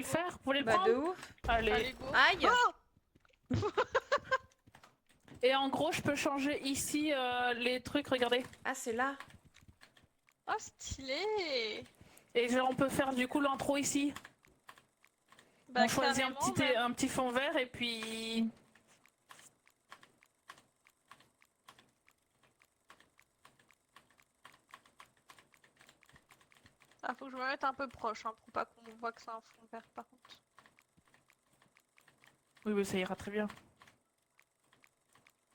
le faire? Vous voulez le Bah de prendre? ouf. Allez. go. Aïe. Et en gros, je peux changer ici les trucs, regardez. Ah c'est là. Oh, stylé. Et genre, on peut faire du coup l'intro ici. Bah, On choisit carrément, même. un petit fond vert et puis... Ah, faut que je me mette un peu proche, hein, pour pas qu'on voit que c'est un fond vert, par contre. Oui, oui, ça ira très bien.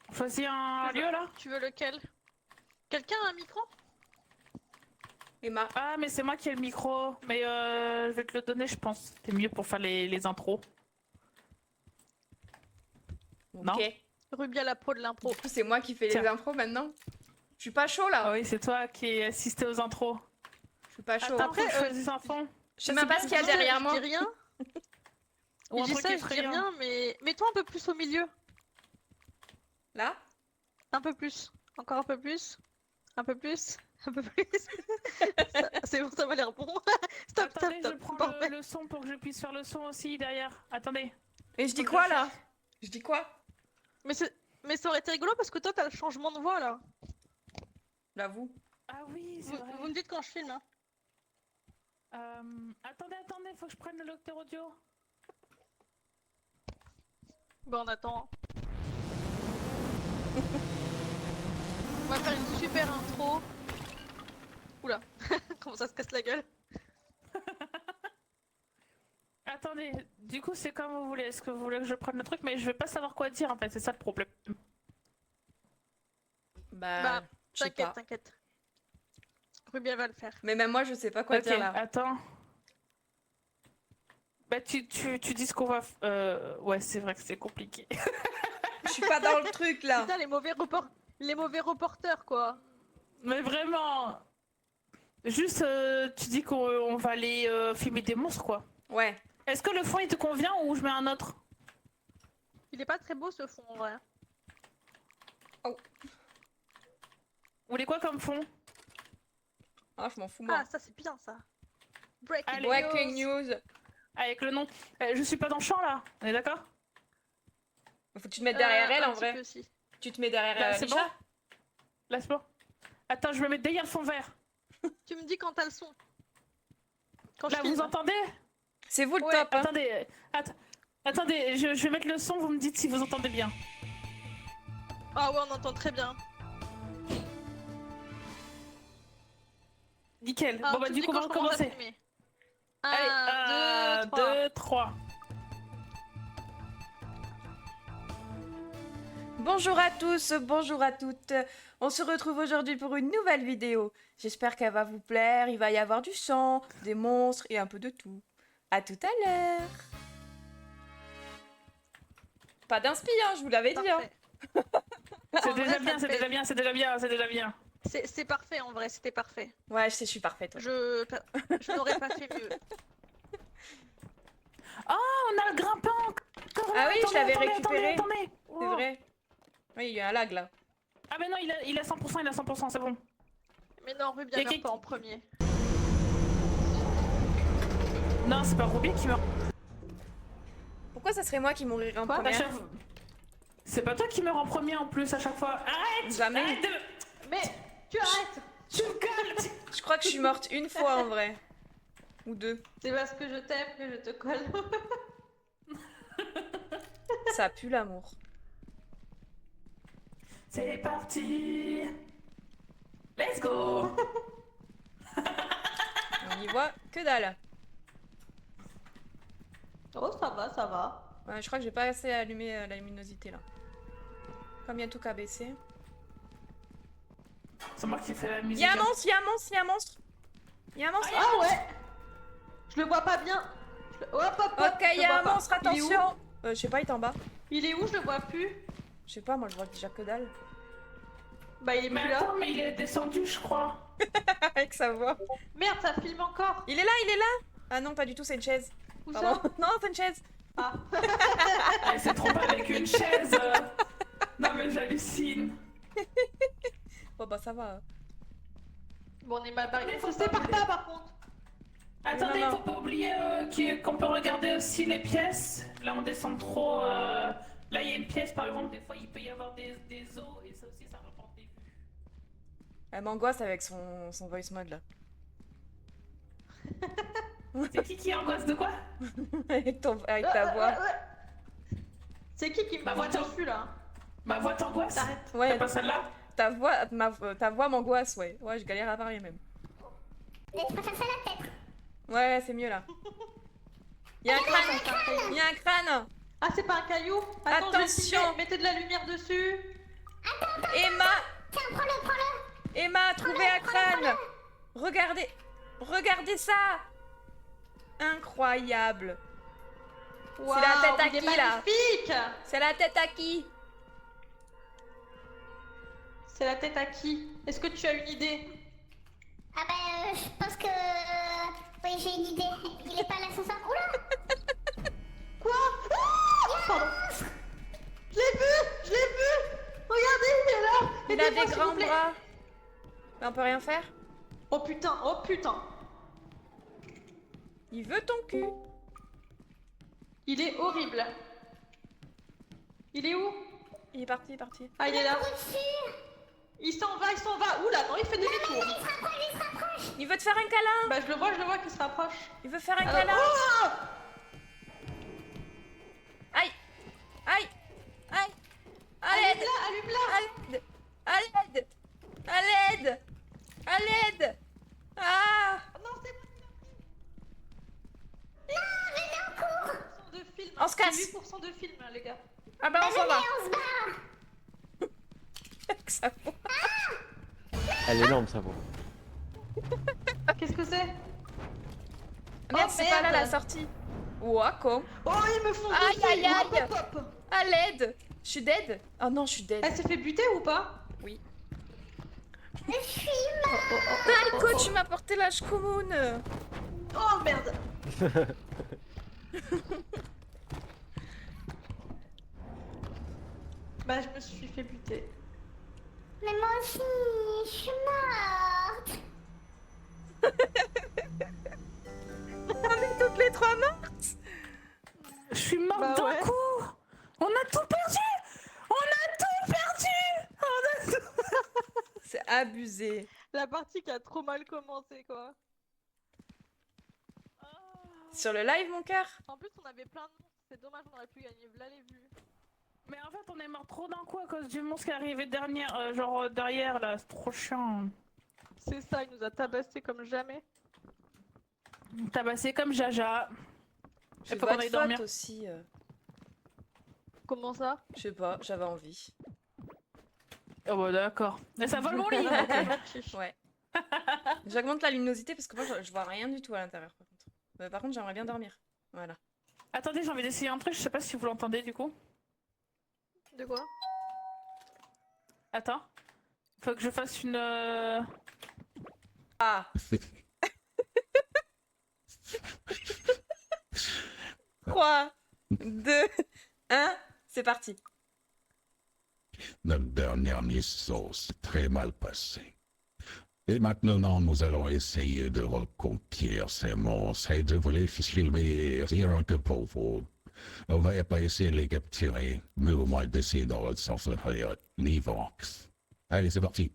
On choisit un Je- lieu là? Tu veux lequel? Quelqu'un a un micro? Emma. Ah, mais c'est moi qui ai le micro. Mais je vais te le donner, je pense. C'est mieux pour faire les intros. Non. Ok. Ruby à la pro de l'impro. Du coup c'est moi qui fais les Tiens. infos maintenant. Je suis pas chaud là. Ah oui, c'est toi qui assisté aux intros. Je suis pas chaud. Attends, Après, faut que je choisisse un fond. Je sais même pas ce qu'il y a derrière moi. Je dis rien. Ou un Il dit truc ça, qui je ferait dis rien. rien, mais mets-toi un peu plus au milieu. Là. Un peu plus. Encore un peu plus. Un peu plus. Un peu plus. C'est bon, ça m'a l'air bon. Stop, Attendez, stop, je stop. prends Parfait. le son pour que je puisse faire le son aussi derrière. Attendez. Et je dis Faut que quoi je là? Je dis quoi? Mais ça aurait été rigolo parce que toi, t'as le changement de voix là. J'avoue. Ah oui, c'est Vous, vrai. vous me dites quand je filme. Hein. Attendez, faut que je prenne le lecteur audio. Bon, on attend. On va faire une super intro. Oula, comment ça se casse la gueule. Attendez, du coup, c'est comme vous voulez. Est-ce que vous voulez que je prenne le truc? Mais je vais pas savoir quoi dire en fait, c'est ça le problème. Bah, je sais T'inquiète, pas. t'inquiète. Ruby elle va le faire. Mais même moi je sais pas quoi Ok, dire là. attends. Bah, tu dis ce qu'on va. Ouais, c'est vrai que c'est compliqué. Je suis pas dans le truc là. Putain, les mauvais reporters quoi. Mais vraiment. Juste, tu dis qu'on va aller filmer des monstres quoi. Ouais. Est-ce que le fond il te convient ou je mets un autre? Il est pas très beau ce fond en vrai. Vous voulez quoi comme fond? Ah je m'en fous moi. Ah, ça c'est bien ça. Breaking Allez, Breaking news. Avec le nom. Je suis pas dans le champ là, on est d'accord? Faut que tu te mettes derrière elle un en petit vrai. peu aussi. Tu te mets derrière Là, c'est Risha. bon? Là, c'est bon. Attends, je me mets derrière le fond vert. Tu me dis quand t'as le son. Quand Là, je vous filme. entendez? C'est vous le Ouais, top. Hein. Attendez, attendez, je vais mettre le son, vous me dites si vous entendez bien. Ah ouais, on entend très bien. Nickel. Ah, Bon bah tu me du dis coup on quand va je commence à recommencer. filmer. Allez, 1, 2, 3. 2, 3. Bonjour à tous, bonjour à toutes. On se retrouve aujourd'hui pour une nouvelle vidéo. J'espère qu'elle va vous plaire. Il va y avoir du sang, des monstres et un peu de tout. À tout à l'heure. Pas d'inspi, hein, je vous l'avais dit. Hein. C'est En déjà vrai, bien, ça c'est te déjà fait- bien, c'est déjà bien, c'est déjà bien. C'est parfait en vrai, c'était parfait. Ouais, je sais, je suis parfaite. Ouais. Je n'aurais pas fait mieux. Oh, on a le grimpant encore là. Ah oui, je Attendez, l'avais attendez, récupéré. attendez. C'est vrai. Oui, il y a un lag là. Ah mais non, il a 100%, il a 100%, c'est bon. Mais non, Ruby Y a elle meurt qui- pas en premier. Non, c'est pas Ruby qui meurt. Pourquoi ça serait moi qui mourrais en Quoi À première? chaque- C'est pas toi qui meurs en premier en plus à chaque fois. Arrête! Jamais. Arrête de... Mais tu arrêtes. Tu me colles! Je crois que je suis morte une fois en vrai. Ou deux. C'est parce que je t'aime que je te colle. Ça pue l'amour. C'est parti! Let's go! On y voit que dalle. Oh, ça va, ça va. Ouais, je crois que j'ai pas assez allumé la luminosité là. Comme il y a tout qu'à baisser. C'est moi qui fais la musique. Il y a un monstre, il y a un monstre, il y a un monstre. Il y a un monstre. Ah ouais. Je le vois pas bien. Hop, hop, hop. Ok, il y a un monstre, Il est où attention. Je sais pas, il est en bas. Il est où? Je le vois plus. Je sais pas, moi je vois déjà que dalle. Bah, il est Mais plus là. attends, mais il est descendu, je crois. Avec sa voix. Merde, ça filme encore. Il est là, il est là. Ah non, pas du tout, c'est une chaise. Où Pardon. ça? Non, c'est une chaise. Ah. Elle s'est trompée avec une chaise. Non mais j'hallucine. Bon bah ça va. Bon, on est mal barré. Mais Faut faut se pas par me- là par contre. Attendez, non. faut pas oublier qu'on peut regarder aussi les pièces. Là, on descend trop. Là, il y a une pièce, par exemple, des fois, il peut y avoir des os, et ça aussi, ça rapporte des vues. Elle m'angoisse avec son voice mode là. C'est qui angoisse de quoi? avec ta voix. C'est qui me Bah, fout voiture. dessus là? Ma voix t'angoisse? T'arrêtes. T'as Ouais, pas celle-là? ta voix m'angoisse, ouais. Ouais, je galère à parler même. Mais je préfère ça la tête. Ouais, c'est mieux là. Il y a un crâne. Il y a un crâne. Ah, c'est pas un caillou? Attends, je vais Attention. filmer. Mettez de la lumière dessus. Emma, Tiens, prends-le. Emma a trouvé un crâne. Regardez ça. Incroyable. Waouh, la tête à il est qui, là? magnifique. C'est la tête à qui? C'est la tête à qui? Est-ce que tu as une idée? Ah bah, je pense que... Oui, j'ai une idée. Il est pas à l'ascenseur. Oula. Quoi? Ah, pardon. Je l'ai vu. Regardez, il est là. Il a Aidez-moi, des s'il vous grands plaît. bras. Mais on peut rien faire. Oh putain, oh putain. Il veut ton cul. Il est horrible. Il est où? Il est parti, il est parti. Ah, il est là. Au-dessus. Il s'en va. Oula, non, il fait demi-tour. Il se rapproche. Il veut te faire un câlin. Bah, je le vois qu'il se rapproche. Il veut faire un Alors- câlin. Oh Aïe. Aïe. Aïe. À l'aide. Allume-la. À l'aide. À l'aide. À l'aide. Ah. Non, c'est moi. De film. On se casse. 8% de film, hein, les gars. Ah bah on s'en va. On se barre. Avec sa voix. Elle est énorme, ça vaut. Qu'est-ce que c'est? Merde, Oh, c'est pas là merde. la sortie. Ouah, con. Oh, ils me font Aïe, dessus. aïe, aïe. Hop, hop, hop. À l'aide. Je suis dead. Oh non, je suis dead. Elle s'est fait buter ou pas? Oui. Je suis Nico, tu m'as porté la schkoumoun. Oh merde. Bah, je me suis fait buter. Mais moi aussi, je suis morte. On est toutes les trois mortes. Je suis morte Bah d'un ouais. coup. On a tout perdu. C'est abusé. La partie qui a trop mal commencé, quoi. Sur le live, mon cœur. En plus, on avait plein de monstres. C'est dommage, on aurait pu gagner. V'là les vues. Mais en fait, on est mort trop d'un coup à cause du monstre qui est arrivé dernière, derrière là. C'est trop chiant. C'est ça, il nous a tabassé comme jamais. Tabassé comme Jaja. C'est faut qu'on votre aille faute dormir. aussi. Comment ça? Je sais pas, j'avais envie. Oh bah d'accord. Mais ça vole mon lit. Ouais. J'augmente la luminosité parce que moi je vois rien du tout à l'intérieur par contre. Par contre, j'aimerais bien dormir. Voilà. Attendez, j'ai envie d'essayer un truc. Je sais pas si vous l'entendez du coup. De quoi? Attends. Faut que je fasse une. Ah. 3, 2, 1, c'est parti. Notre dernière mission s'est très mal passée. Et maintenant, nous allons essayer de reconquérir ces monstres et de vous les filmer rien que pour vous. On va pas essayer de les capturer, mais au moins d'essayer dans le sens de faire Nivox. Allez, c'est parti.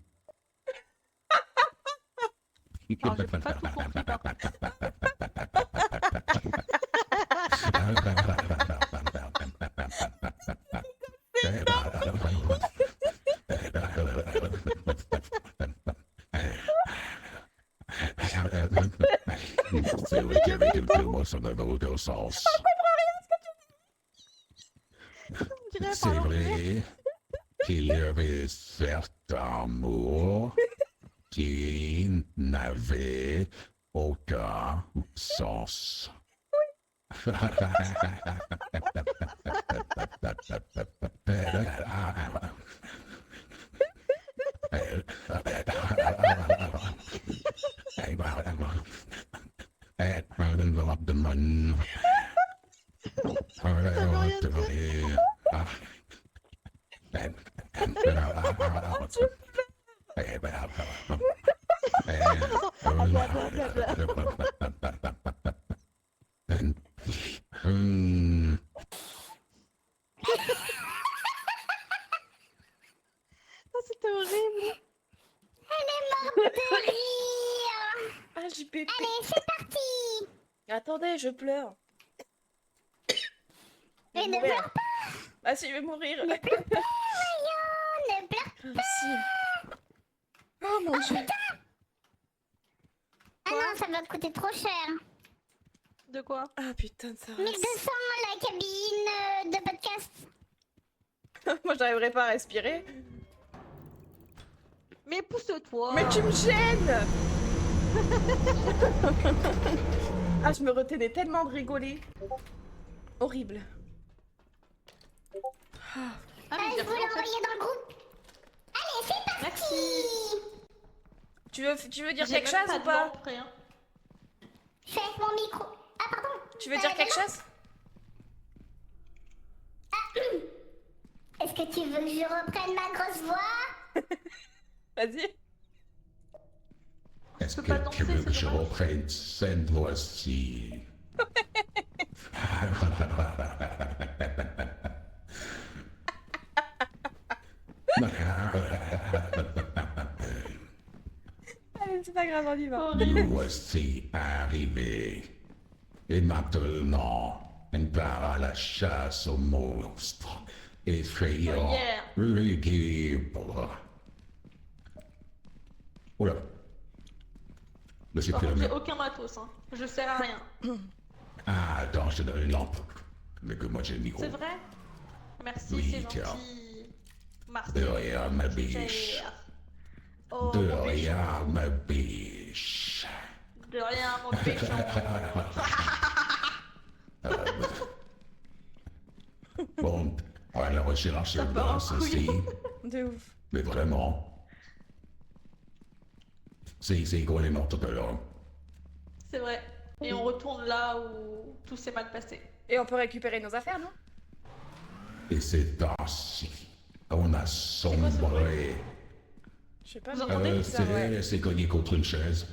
Alors, j'ai pas tout compris, par C'est vrai qu'il y avait quelques mots sur le autre sens. On dirait C'est par vrai qu'il y avait certains mots qui n'avaient aucun sens. Ah, c'était horrible. De rire. Ah, j'ai pépé. Allez, c'est parti. Attendez, je pleure. Mais Je vais ne mourir. pleure pas, Ah si, je vais mourir. ne pleure pas, voyons, ne pleure. Ah, si. Oh mon dieu. Ah non, ça va te coûter trop cher. De quoi? Ah putain de ça. 1200 la cabine de podcast. Moi, j'arriverai pas à respirer. Mais pousse-toi. Mais tu me gênes. Ah, je me retenais tellement de rigoler. Horrible. Ah, Ah, mais je j'ai voulais rien fait. envoyer dans le groupe. Allez, c'est parti. Merci. Tu veux dire J'ai quelque même chose pas ou pas? de lampe, rien. Je fais avec mon micro. Ah, pardon. Tu veux dire quelque non. chose? Est-ce que tu veux que je reprenne ma grosse voix? Vas-y. Est-ce peux pas que tu danser, veux que c'est je dommage. reprenne cette voix-ci? Allez, c'est pas grave, on y va. Horrible. Nous voici arrivés. Et maintenant, on part à la chasse aux monstres, effrayant Oh yeah. lugubre. Oula. Mais c'est Par plus la contre, j'ai même. aucun matos, hein. Je sers à rien. Ah, attends, je te donne une lampe. Mais que moi j'ai le micro. C'est vrai? Merci, Oui, c'est tiens. gentil. Merci. De rien, ma biche. Cher. Oh, De mon rien, ma biche. De rien, mon péchon. Bon, on va la recherche Ça part en dans ceci. De ouf. Mais vraiment. C'est quoi les morts tout à l'heure? C'est vrai. Et on retourne là où tout s'est mal passé. Et on peut récupérer nos affaires, non? Et c'est ainsi. On a sombré. Je sais pas. Vous mais- entendez bizarre, ouais. C'est cogné contre une chaise.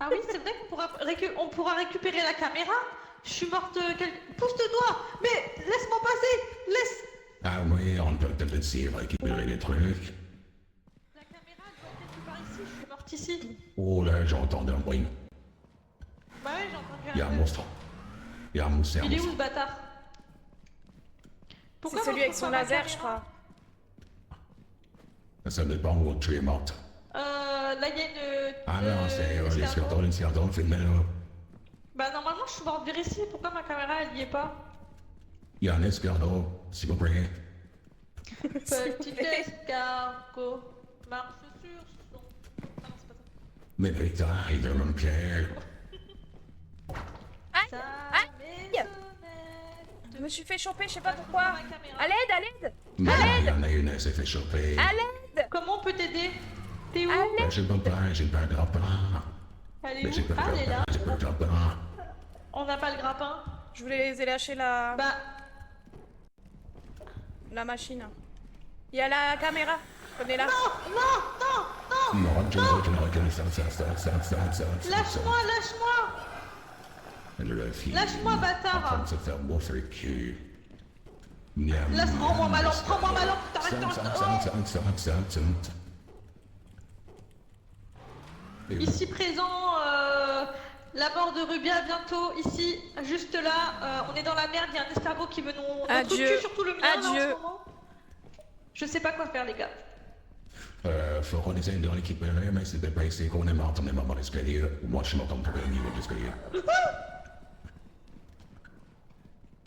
Ah oui, c'est vrai qu'on pourra, on pourra récupérer la caméra. Je suis morte. Pousse-toi. Mais laisse-moi passer. Laisse. Ah oui, on peut te laisser récupérer les trucs. La caméra doit être quelque part ici. Je suis morte ici. Oh là, j'entends un bruit. Bah ouais, j'ai entendu Il y a un truc. monstre. Il y a un monstre. Il est où le bâtard? C'est Pourquoi celui on avec trouve son pas ma laser, je caméra? crois. Ça dépend où tu es morte. Là, il y a une. Ah non, c'est les escargot. escardons, c'est le Bah, normalement, je suis morte vers ici. Pourquoi ma caméra, elle y est pas? Il y a un escargot, s'il vous plaît. Petit escargot marche sur son. Ah non, c'est pas Mais putain, il veut me piège. ça. Aïe. Sa maisonnette. Je me suis fait choper, je sais pas pourquoi. Ma caméra. À l'aide, à l'aide. Mais il y en a une, elle s'est fait choper. À l'aide. Comment on peut t'aider? T'es où? À l'aide. Ben, j'ai pas de grappin. Elle est Mais j'ai où? pas de Ah, elle est là. grappin, j'ai pas de grappin. On n'a pas le grappin. Je voulais les lâcher la Bah, machine. Il y a la caméra. Prenez-la. Non, lâche-moi, lâche-moi. Lâche-moi, bâtard. En train de se faire bouffer le cul. Rends-moi ma lampe, prends-moi ma lampe. T'arrêtes Ici présent, la mort de Rubia bientôt, ici, juste là, on est dans la merde, il y a un escargot qui veut nous... notre Adieu. cul, surtout le mien, là, en Adieu. ce moment. Je sais pas quoi faire, les gars. Faut qu'on essaye de récupérer, mais c'était pas ici qu'on est mort, on est mort dans l'escalier. Moi, je suis mort dans le niveau de l'escalier.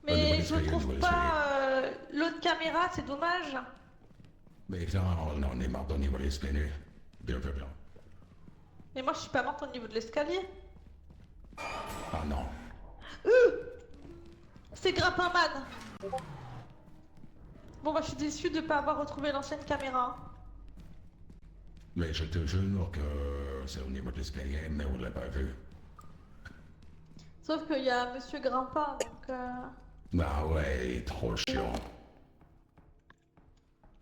Mais niveau je d'escalier, trouve niveau pas l'autre caméra, c'est dommage. Mais ça, on est mort au niveau de l'escalier. Bien, bien, bien. Mais moi, je suis pas morte au niveau de l'escalier. Ah non. C'est Grappinman. Bon, bah, je suis déçue de pas avoir retrouvé l'ancienne caméra. Mais je te jure que c'est au niveau de l'escalier, mais on l'a pas vu. Sauf qu'il y a Monsieur Grimpin, donc Ah ouais, trop chiant.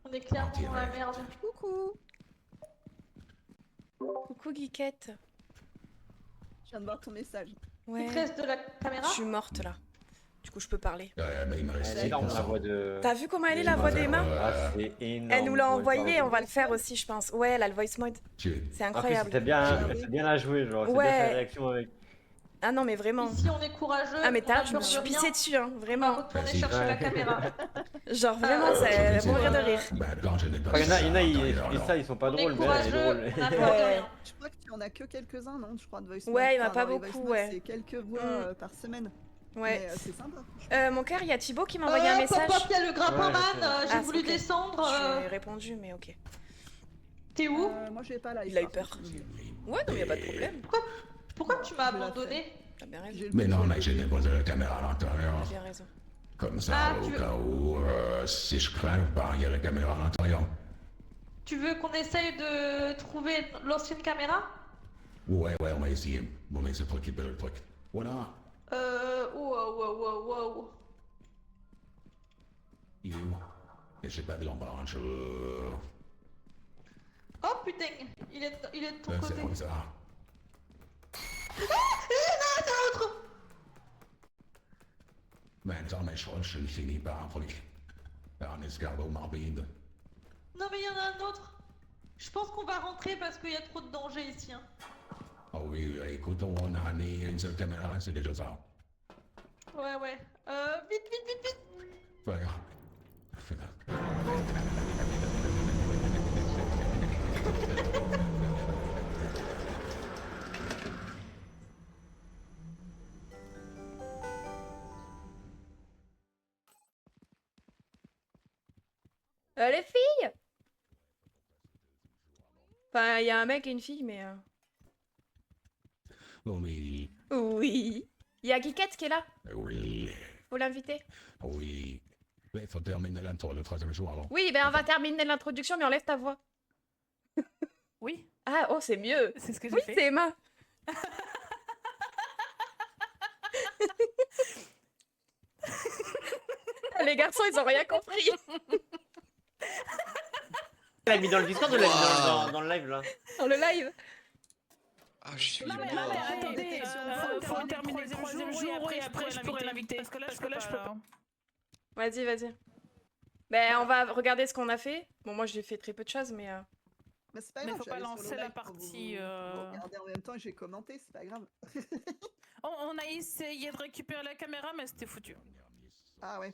on est clairement dans la direct. merde. Coucou. Coucou, Geekette. Je viens de voir ton message. Ouais. Maîtresse de la caméra. Je suis morte là. Du coup, je peux parler. Mais il me reste Elle est 6%. énorme la voix de. T'as vu comment elle est la de voix Emma. d'Emma? Ah, c'est énorme. Elle nous l'a Ouais, envoyé, pardon. on va le faire aussi, je pense. Ouais, elle a le voice mode. Tu- C'est En plus, incroyable. elle sait bien la jouer, genre. C'est bien Ouais. sa réaction avec. Ah non, mais vraiment. Ici, on est courageux. Ah, mais on tout à a l'heure, je me peur suis de rien. pissée dessus, hein, On va vraiment. retourner Vas-y. chercher la caméra. Genre, vraiment, c'est mourir de rire. Bah, quand je n'ai pas Enfin, il y en a, ils alors, disent ça, ils sont pas On est drôles, mais elle est courageux, drôle. on a peur de Ouais. rien. Je crois qu'il y en a que quelques-uns, non? Je crois de voice Ouais, il y en a note. pas Dans les beaucoup, voice notes, ouais. C'est quelques voix Mm. par semaine. Ouais. Mais c'est sympa. Mon cœur, il y a Thibaut qui m'a envoyé un message. Pop, il y a le grappin Ouais, man, je sais. j'ai Ah, voulu ok. descendre. J'ai répondu, mais ok. T'es où? Moi, je vais pas là. Il a eu peur. Ouais, non, mais y a pas de problème. Pourquoi tu m'as Je l'ai abandonné? T'as bien raison. J'ai le Mais non, contrôle. mais j'ai déposé la caméra à l'intérieur. T'as bien raison. Comme ça, Ah, au tu veux- cas où, si je crève, bah, il y a la caméra à l'intérieur. Tu veux qu'on essaye de trouver l'ancienne caméra? Ouais, on va essayer. Bon, mais c'est toi qui paie le truc. Voilà. Wow. Il est où? Et j'ai pas de l'embarras, je... Oh putain, il est de ton C'est côté. comme ça. Mais attends, mais je crois que je finis par un truc. Par un escargot morbide. Non mais il y en a un autre. Je pense qu'on va rentrer parce qu'il y a trop de danger ici. Hein. Oh oui, écoute, on a mis une seule caméra, c'est déjà ça. Ouais. Vite. Ouais. Les filles! Enfin, il y a un mec et une fille, mais... Oui, Oui. Il y a Geekette qui est là. oui, Faut l'inviter. oui. Mais faut terminer l'intro le troisième jour alors. Oui, ben on va terminer l'introduction, mais enlève ta voix. Oui, Ah, oh, c'est mieux. c'est ce que j'ai Oui, fait. c'est Emma. Les garçons, ils ont rien compris. Elle l'a mis dans le Discord ou elle l'a mis dans le live là? Dans le live. Ah, je suis Non mais mort. attendez, faut terminer le troisième jour et après je pourrais l'inviter. Parce que là je peux pas. Vas-y. Ben, on va regarder ce qu'on a fait. Bon, moi, j'ai fait très peu de choses, mais... Mais c'est pas Mais grave. faut pas j'allais sur le lancer la live pour partie, vous regarder en même temps et j'ai commenté, c'est pas grave. On a essayé de récupérer la caméra, mais c'était foutu. Ah ouais.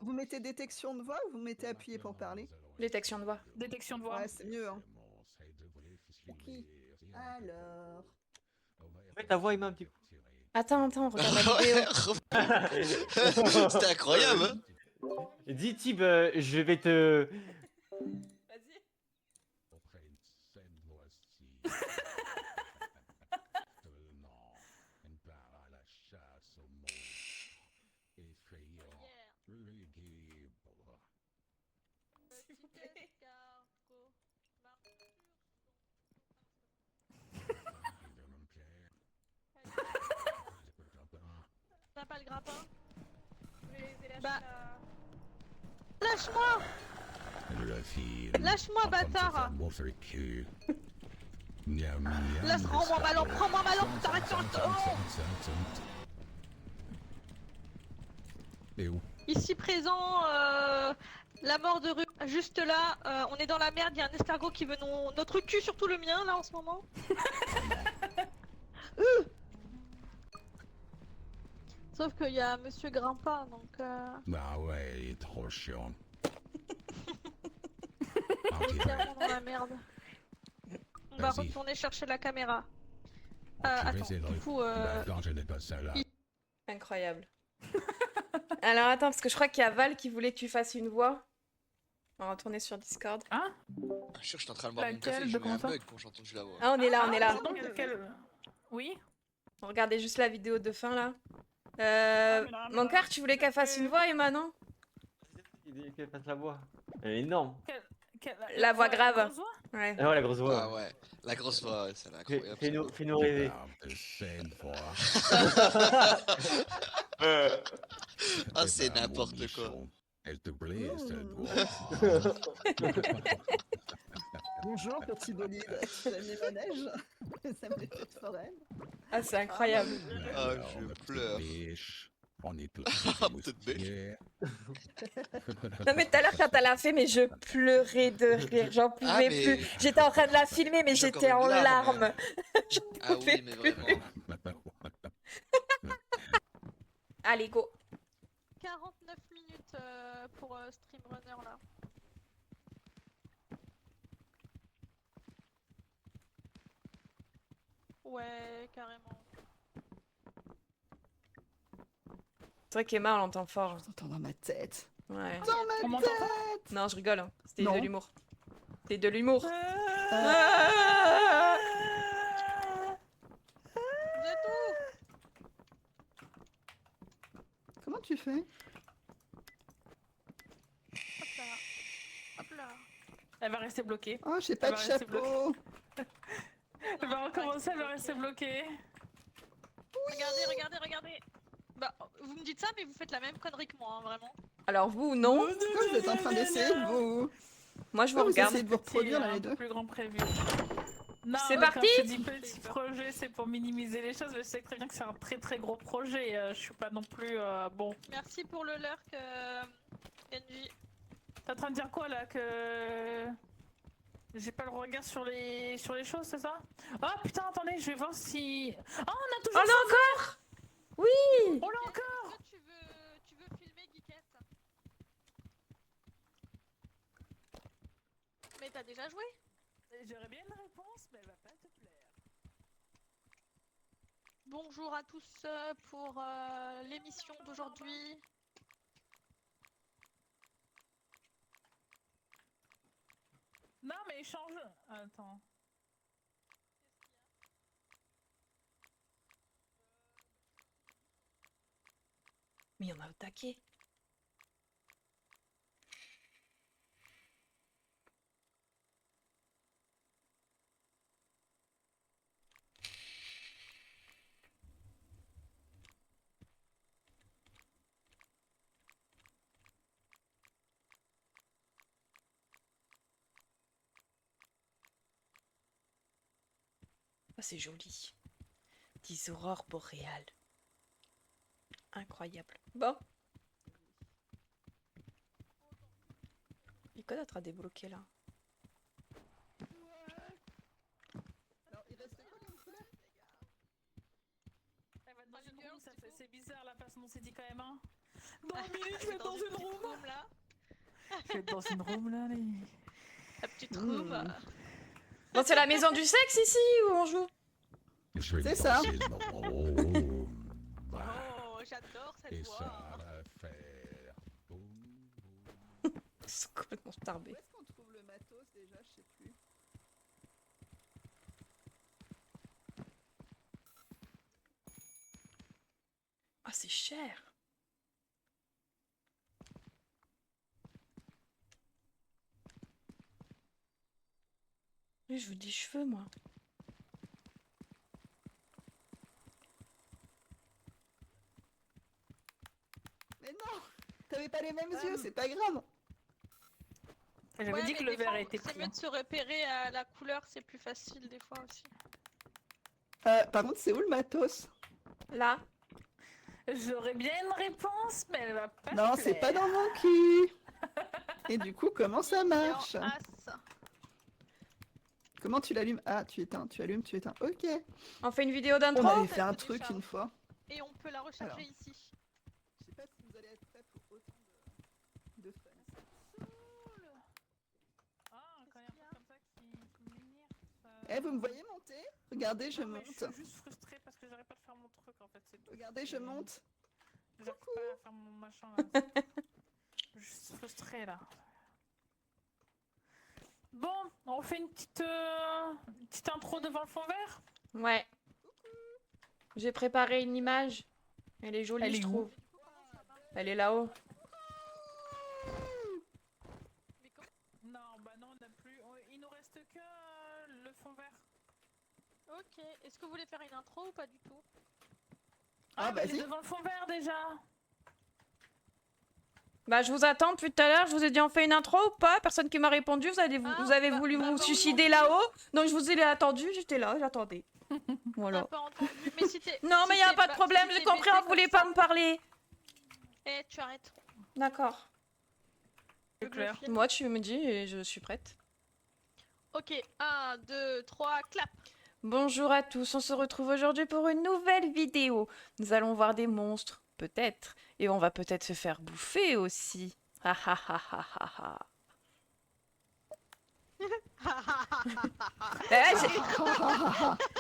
Vous mettez détection de voix ou vous mettez appuyé pour parler? Détection de voix. Détection de voix. Ouais, c'est mieux, hein. Ok. Alors... Ouais, ta voix, il m'a un petit coup. Attends, regarde la vidéo. C'était incroyable, hein. Dis Tib, je vais te. Vas-y. Après une scène voici. Seulement, une part à la chasse aux monstres. Effrayant. Lugubre. T'as pas le grappin? Bah... Lâche-moi! Lâche-moi, bâtard! Rends-moi ma lampe, prends-moi ma lampe, t'arrêtes sur Et où? Ici présent, la mort de rue, juste là, on est dans la merde, il y a un escargot qui veut notre cul, surtout le mien là en ce moment. Sauf qu'il y a Monsieur Grimpin, donc Bah ouais, il est trop chiant. on est clairement dans la merde. On va Vas-y. retourner chercher la caméra. Je vais Attends, essayer de du coup, Bah, quand je n'ai pas ça là. Incroyable. Alors, attends, parce que je crois qu'il y a Val qui voulait que tu fasses une voix. On va retourner sur Discord. Hein? Je suis en train de boire mon Laquelle, café, de j'ai eu comment un ça bug quand j'ai entendu la voix. Ah, on est là. Pardon, Oui? Regardez juste la vidéo de fin, là. Mon cœur, tu voulais qu'elle fasse une voix, Emma, non? Qu'elle fasse la voix. Elle est énorme. La voix grave. grosse voix Ouais. Ah ouais, la grosse Ah voix. ouais, la grosse voix, ouais, c'est incroyable. Fais-nous rêver. Ah, c'est n'importe quoi. Elle te plaît, cette voix. Bonjour, petit bolide. J'aime les manèges. Ça me fait de foraine. Ah, c'est incroyable. Ah, je pleure. Biche. On est tous Ah, peut-être moustiquaires. Non mais tout à l'heure quand elle a fait, mais je pleurais de rire, j'en pouvais Ah, mais- plus. J'étais en train de la filmer, mais J'ai encore j'étais une en larme. larmes. Ah oui, mais vraiment. Allez, go. 49 minutes pour Streamrunner là. Ouais, carrément. C'est vrai qu'Emma, on l'entend fort. Je t'entends dans ma tête. Ouais. Dans ma On m'entend pas tête. Non, je rigole. Hein. C'était Non. de l'humour. C'était de l'humour. Vous êtes où? Comment tu fais? Hop là. Hop là. Elle va rester bloquée. Oh, j'ai pas Elle de va rester chapeau. Elle va recommencer, elle va rester bloquée. Regardez, regardez, regardez. Bah, vous me dites ça, mais vous faites la même connerie que moi, hein, vraiment. Alors vous, non. Pourquoi vous êtes en train d'essayer de vous... Moi, je vous Pourquoi vous regarde. essayez de vous reproduire là un les peu deux? plus grand prévu. Non, C'est mais parti. quand je te dis petit projet, c'est pour minimiser les choses, mais je sais très bien que c'est un très gros projet. Je suis pas non plus bon. Merci pour le lurk, NJ. T'es en train de dire quoi là, que j'ai pas le regard sur les choses, c'est ça? Oh putain, attendez, je vais voir si. Oh, on a toujours. Oh non, encore. Oui. On l'a encore. Est-ce que tu veux filmer Geekette? Mais t'as déjà joué? J'aurais bien une réponse, mais elle va pas te plaire. Bonjour à tous pour l'émission d'aujourd'hui. Non, mais échange. Attends. Mais il y en a au taquet. Ah, c'est joli. Des aurores boréales. Incroyable. Bon. Et quoi d'autre à débloquer là? Alors, il reste quoi comme couleur? Elle va être dans une room, c'est bizarre la façon dont c'est dit quand même, hein. Dans une minute, je vais être dans une room. Là. Je vais être dans une room là, les. La petite room. Bon, c'est la maison du sexe ici où on joue? Je vais C'est ça. passer dans- Oh, j'adore cette Et voix. ça va faire... boum, boum. Ils sont complètement Où starbés. est-ce qu'on trouve le matos déjà? Je sais plus. Ah, c'est cher. Oui, je veux des cheveux, moi. Mais non! T'avais pas les mêmes yeux, c'est pas grave! J'avais Ouais, dit que mais le des verre fois, était c'est pris. mieux de se repérer à la couleur, c'est plus facile des fois aussi. Par contre, c'est où le matos? Là. J'aurais bien une réponse, mais elle va pas. Non, te c'est pas plaire. dans mon cul! Et du coup, comment ça marche? Et en as. Comment tu l'allumes? Ah, tu éteins, tu allumes, tu éteins. Ok. On fait une vidéo On d'intro? avait fait un ça truc télécharge. une fois. Et on peut la recharger Alors. ici. Je sais pas si vous allez être prêts pour autant de fun. Ah, quand il y a un truc comme ça qui m'énerve. Eh, vous me voyez monter? Regardez, je Non, mais je monte. suis juste frustrée parce que j'arrive pas à faire mon truc en fait. C'est tout. Regardez, je monte. J'arrive pas à faire mon machin là. Je suis juste frustrée là. Bon, on fait une petite intro devant le fond vert. Ouais. J'ai préparé une image. Elle est jolie, Elle est je où trouve. Elle est là-haut. Mais comment... Non, bah non, on n'a plus. Il nous reste que le fond vert. Ok, est-ce que vous voulez faire une intro ou pas du tout? Ah, bah, il est vas-y. devant le fond vert déjà. Bah, je vous attends depuis tout à l'heure. Je vous ai dit on fait une intro ou pas? Personne qui m'a répondu. Vous avez voulu vous suicider là-haut. Donc je vous ai attendu. J'étais là, j'attendais. On Voilà. n'a pas entendu. Mais si t'es... Non, si mais il n'y a t'es pas de ba- problème. si J'ai t'es compris, baissé on voulait comme pas ça- me parler. Eh, tu arrêtes. D'accord. C'est clair. Moi, tu me dis et je suis prête. Ok, 1, 2, 3, clap. Bonjour à tous, on se retrouve aujourd'hui pour une nouvelle vidéo. Nous allons voir des monstres, peut-être. Et on va peut-être se faire bouffer aussi. Ha ha ha ha ha ha.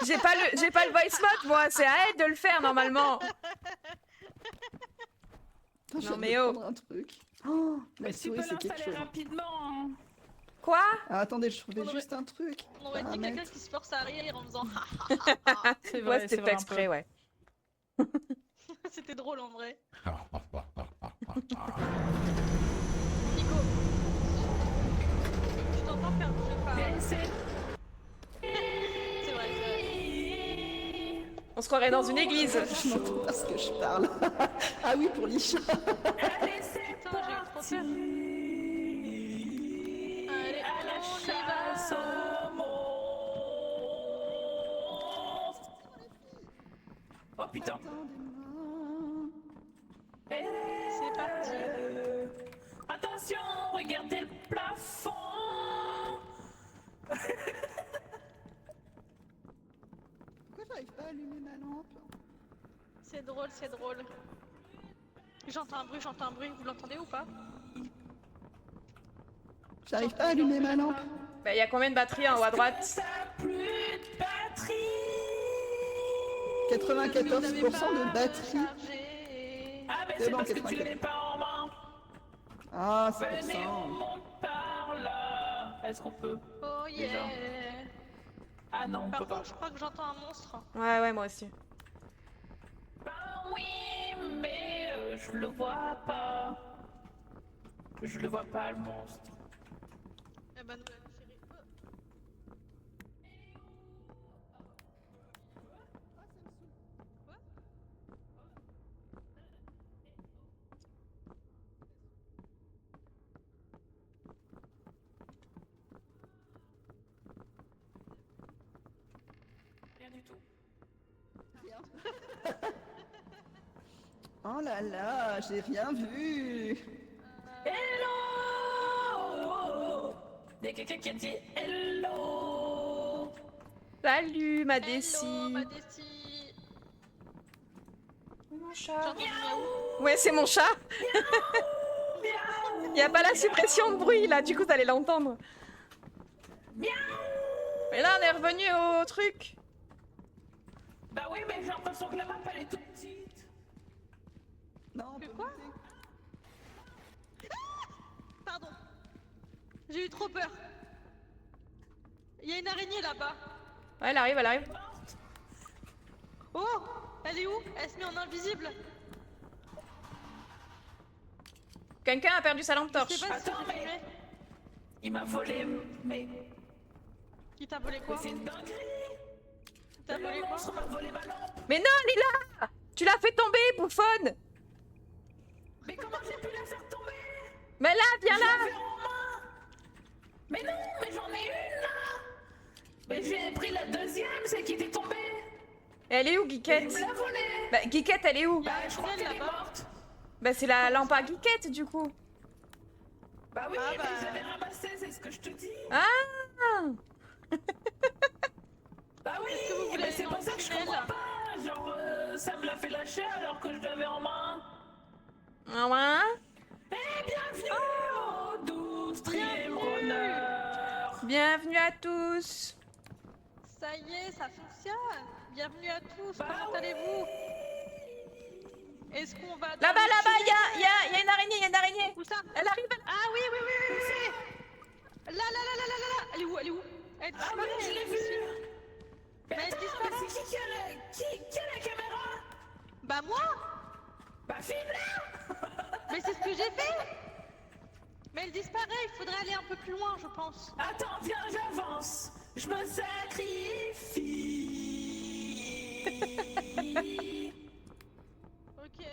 J'ai pas le voice mode moi, c'est à elle de le faire normalement. Attends, je Non, viens mais de oh. prendre un truc. Oh, la Mais tu souris, peux c'est quelque l'installer chose. rapidement. Hein. Quoi? Ah, attendez, je trouvais On aurait- juste un truc. On aurait dit quelqu'un Paramètres. qui se force à rire en faisant C'est Ouais, vrai, c'était c'est fait vrai un exprès, peu. ouais. C'était drôle en vrai. Nico. Tu t'entends faire bouger par. Mais c'est C'est vrai, c'est vrai. On se croirait dans une église. Je m'entends parce que je parle. Ah oui, pour Licha. Allez, c'est Putain, j'ai eu trop parti. peur. Allez, À la on y chasse va. aux monstres. Oh putain. C'est parti. Attention, regardez le plafond. Pourquoi j'arrive pas à allumer ma lampe? C'est drôle, c'est drôle. J'entends un bruit, vous l'entendez ou pas? J'arrive pas à allumer ma lampe. Bah, y a combien de batteries en haut à droite? Ça a plus de batterie. 94% de batterie. Ah, mais C'est c'est bon, parce que tu 84. l'avais pas en main. Ah, c'est pour Venez, on ça. monte par là. Est-ce qu'on peut? Oh yeah. Ah non, on Par peut pas. contre, je crois que j'entends un monstre. Ouais, ouais, moi aussi. Ben oui, mais je le vois pas. Je le vois pas, le monstre. Eh ben, nouvelle chérie. Rien du tout. Oh là là, j'ai rien vu. Hello! Il y a quelqu'un qui a dit hello! Salut, ma Hello, Desi. ma Desi. Mon chat. J'entends du miaou. Ouais, c'est mon chat. Y a pas la suppression de bruit là, du coup, t'allais l'entendre. Mais là, on est revenu au truc. Bah oui, mais j'ai l'impression que la map elle est toute petite. Non, on Que peut quoi? monter. Pardon. J'ai eu trop peur. Il y a une araignée là-bas. Ouais, elle arrive, elle arrive. Oh, elle est où? Elle se met en invisible. Quelqu'un a perdu sa lampe Je torche. sais pas si Attends, c'est mais- filmé. Il m'a volé, mais Qui t'a volé quoi? c'est une dinguerie. T'as volé Le quoi? monstre m'a volé ma lampe. Mais non, elle est là. Tu l'as fait tomber, bouffonne. Mais comment j'ai pu la faire tomber? Mais là, viens Je là. l'avais en main. Mais non, mais j'en ai une là. Mais j'ai pris la deuxième, celle qui était tombée. Elle est où, Il Geekette? me l'a volée. Bah, Geekette, elle est où? Il y a Bah, un je crois tunnel qu'elle est là-bas. morte. Bah, c'est la lampe à Geekette, du coup. Bah oui, Ah, mais bah. je l'avais ramassée, c'est ce que je te dis. Ah. Bah oui, Est-ce que vous voulez mais c'est aller pour dans ça le que je tunnel? comprends pas. Genre, ça me l'a fait lâcher alors que je l'avais en main. Ah ouais? Eh, bienvenue au 12 Stream Runner. Bienvenue à tous. Ça y est, ça fonctionne. Bienvenue à tous. Bah Comment oui. allez-vous? Est-ce qu'on va dans Là-bas, le là-bas, tunnel? y a une araignée, y a une araignée. Où ça? Elle arrive, elle... Ah oui, oui, oui, oui, oui. Là, là, là, là, là, là, là. Elle est où? Elle est où? Elle Ah disparaît. oui, je l'ai elle est vu. ici. Mais Mais elle attends, disparaît. mais c'est qui a la caméra? Bah moi. Bah filme-la. Mais c'est ce que j'ai fait. Mais elle disparaît. Il faudrait aller un peu plus loin, je pense. Attends, viens, j'avance. Je me sacrifie. Ok.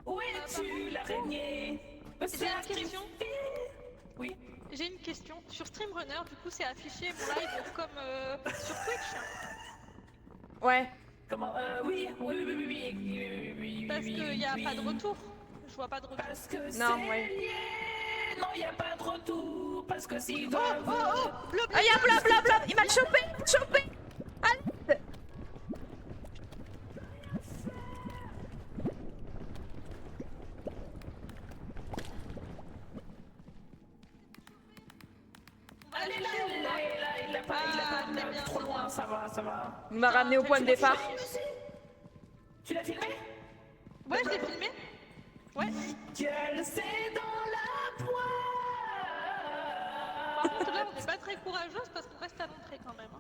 Où es-tu, l'araignée? Me J'ai une question. sacrifie. Oui. J'ai une question. Sur Streamrunner, du coup, c'est affiché mon live comme sur Twitch. Ouais. Comment? Oui, oui, oui, oui, oui, oui, oui, oui, Parce oui, qu'il n'y a oui. pas de retour. je vois pas de retour. Parce que Non, c'est ouais. lié. Non, y a pas de retour. Parce que s'ils Oh, doivent. oh, oh, bleu, Ah, y'a bla bla bla. Il m'a chopé, chopé. Allez. Allez, là, il a pas, Ah, c'est bien, trop c'est loin, bien. ça va, ça va. Il m'a ramené au point de départ. Tu l'as filmé? Ouais, je l'ai filmé. Ouais. Nickel, c'est dans la poire. Par contre, là, on n'est pas très courageuse parce qu'on reste à l'entrée quand même.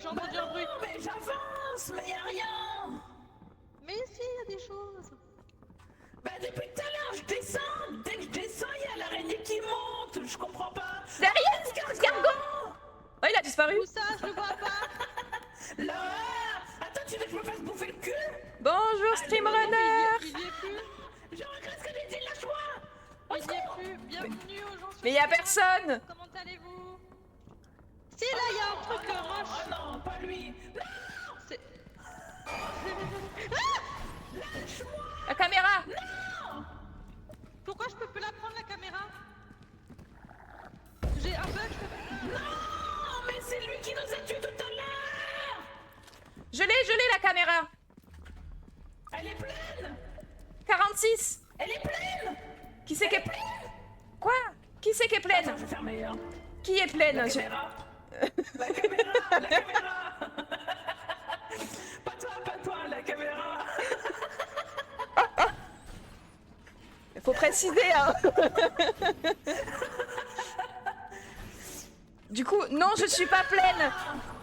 J'ai entendu un bruit. Non, mais j'avance, mais y a rien. Mais si, il y a des choses. Bah, depuis tout à l'heure, je descends. Dès que je descends, y a l'araignée qui monte. Je comprends pas. Derrière, escargot. Oh, il a disparu. Où ça, je le vois pas. Là. Attends, tu veux que je me fasse bouffer le cul? Bonjour, Streamrunner. Il y est plus. Je regrette ce que j'ai dit, lâche-moi. Il y est plus. Bienvenue aux gens sur Mais y a le terrain. personne. Comment allez-vous? Si, là, il y a un truc moche. Oh non, pas lui. Non. C'est... La caméra. Pourquoi je peux plus la prendre, la caméra? J'ai un bug, je peux pas... Non, mais c'est lui qui nous a tués tout à l'heure. Je l'ai la caméra. Elle est pleine. 46. Elle est pleine. Qui c'est qui est pleine? Quoi? Qui c'est qui est pleine? Attends, je vais fermer. Hein. Qui est pleine? La Je- caméra. La caméra. La caméra. Pas toi, la caméra. Faut préciser, hein. Du coup, non, je suis pas pleine.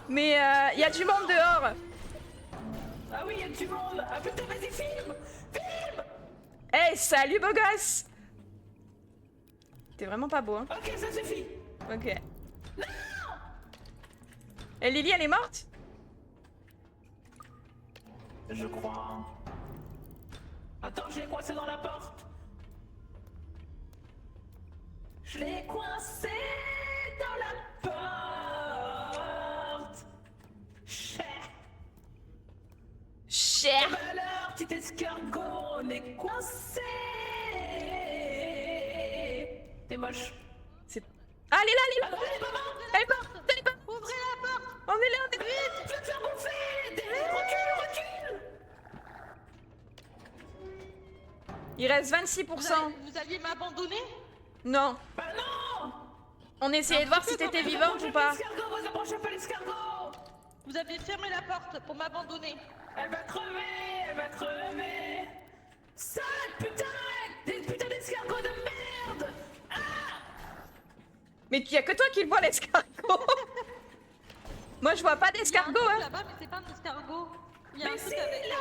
Mais il y a du monde dehors. Ah oui, y a du monde. Ah putain, vas-y, filme. Filme. Hey, salut beau gosse. T'es vraiment pas beau, hein. Ok, ça suffit. Ok. Et Lily, elle est morte? Je crois. Attends, je l'ai coincé dans la porte. Je l'ai coincé dans la porte. Cher. Cher. Alors, petit escargot, on est coincé. T'es moche. C'est... Ah, elle est là, elle est là. Ah non, elle est pas morte. Elle est morte, elle est pas morte. Ouvrez la porte. On est là, on est là. Vite, tu vas te faire bouffer. Recule. Il reste 26%. Vous alliez m'abandonner? Non. Bah non. On essayait de voir si t'étais vivante ou pas. L'escargot, vous approchez pas l'escargot. Vous aviez fermé la porte pour m'abandonner. Elle va crever. Sale putain. Des putains d'escargots de merde. Mais y a que toi qui le vois, l'escargot. Moi, je vois pas Il y a un d'escargot, truc hein. là-bas, mais c'est pas un escargot. Il y a un Mais truc c'est avec... là.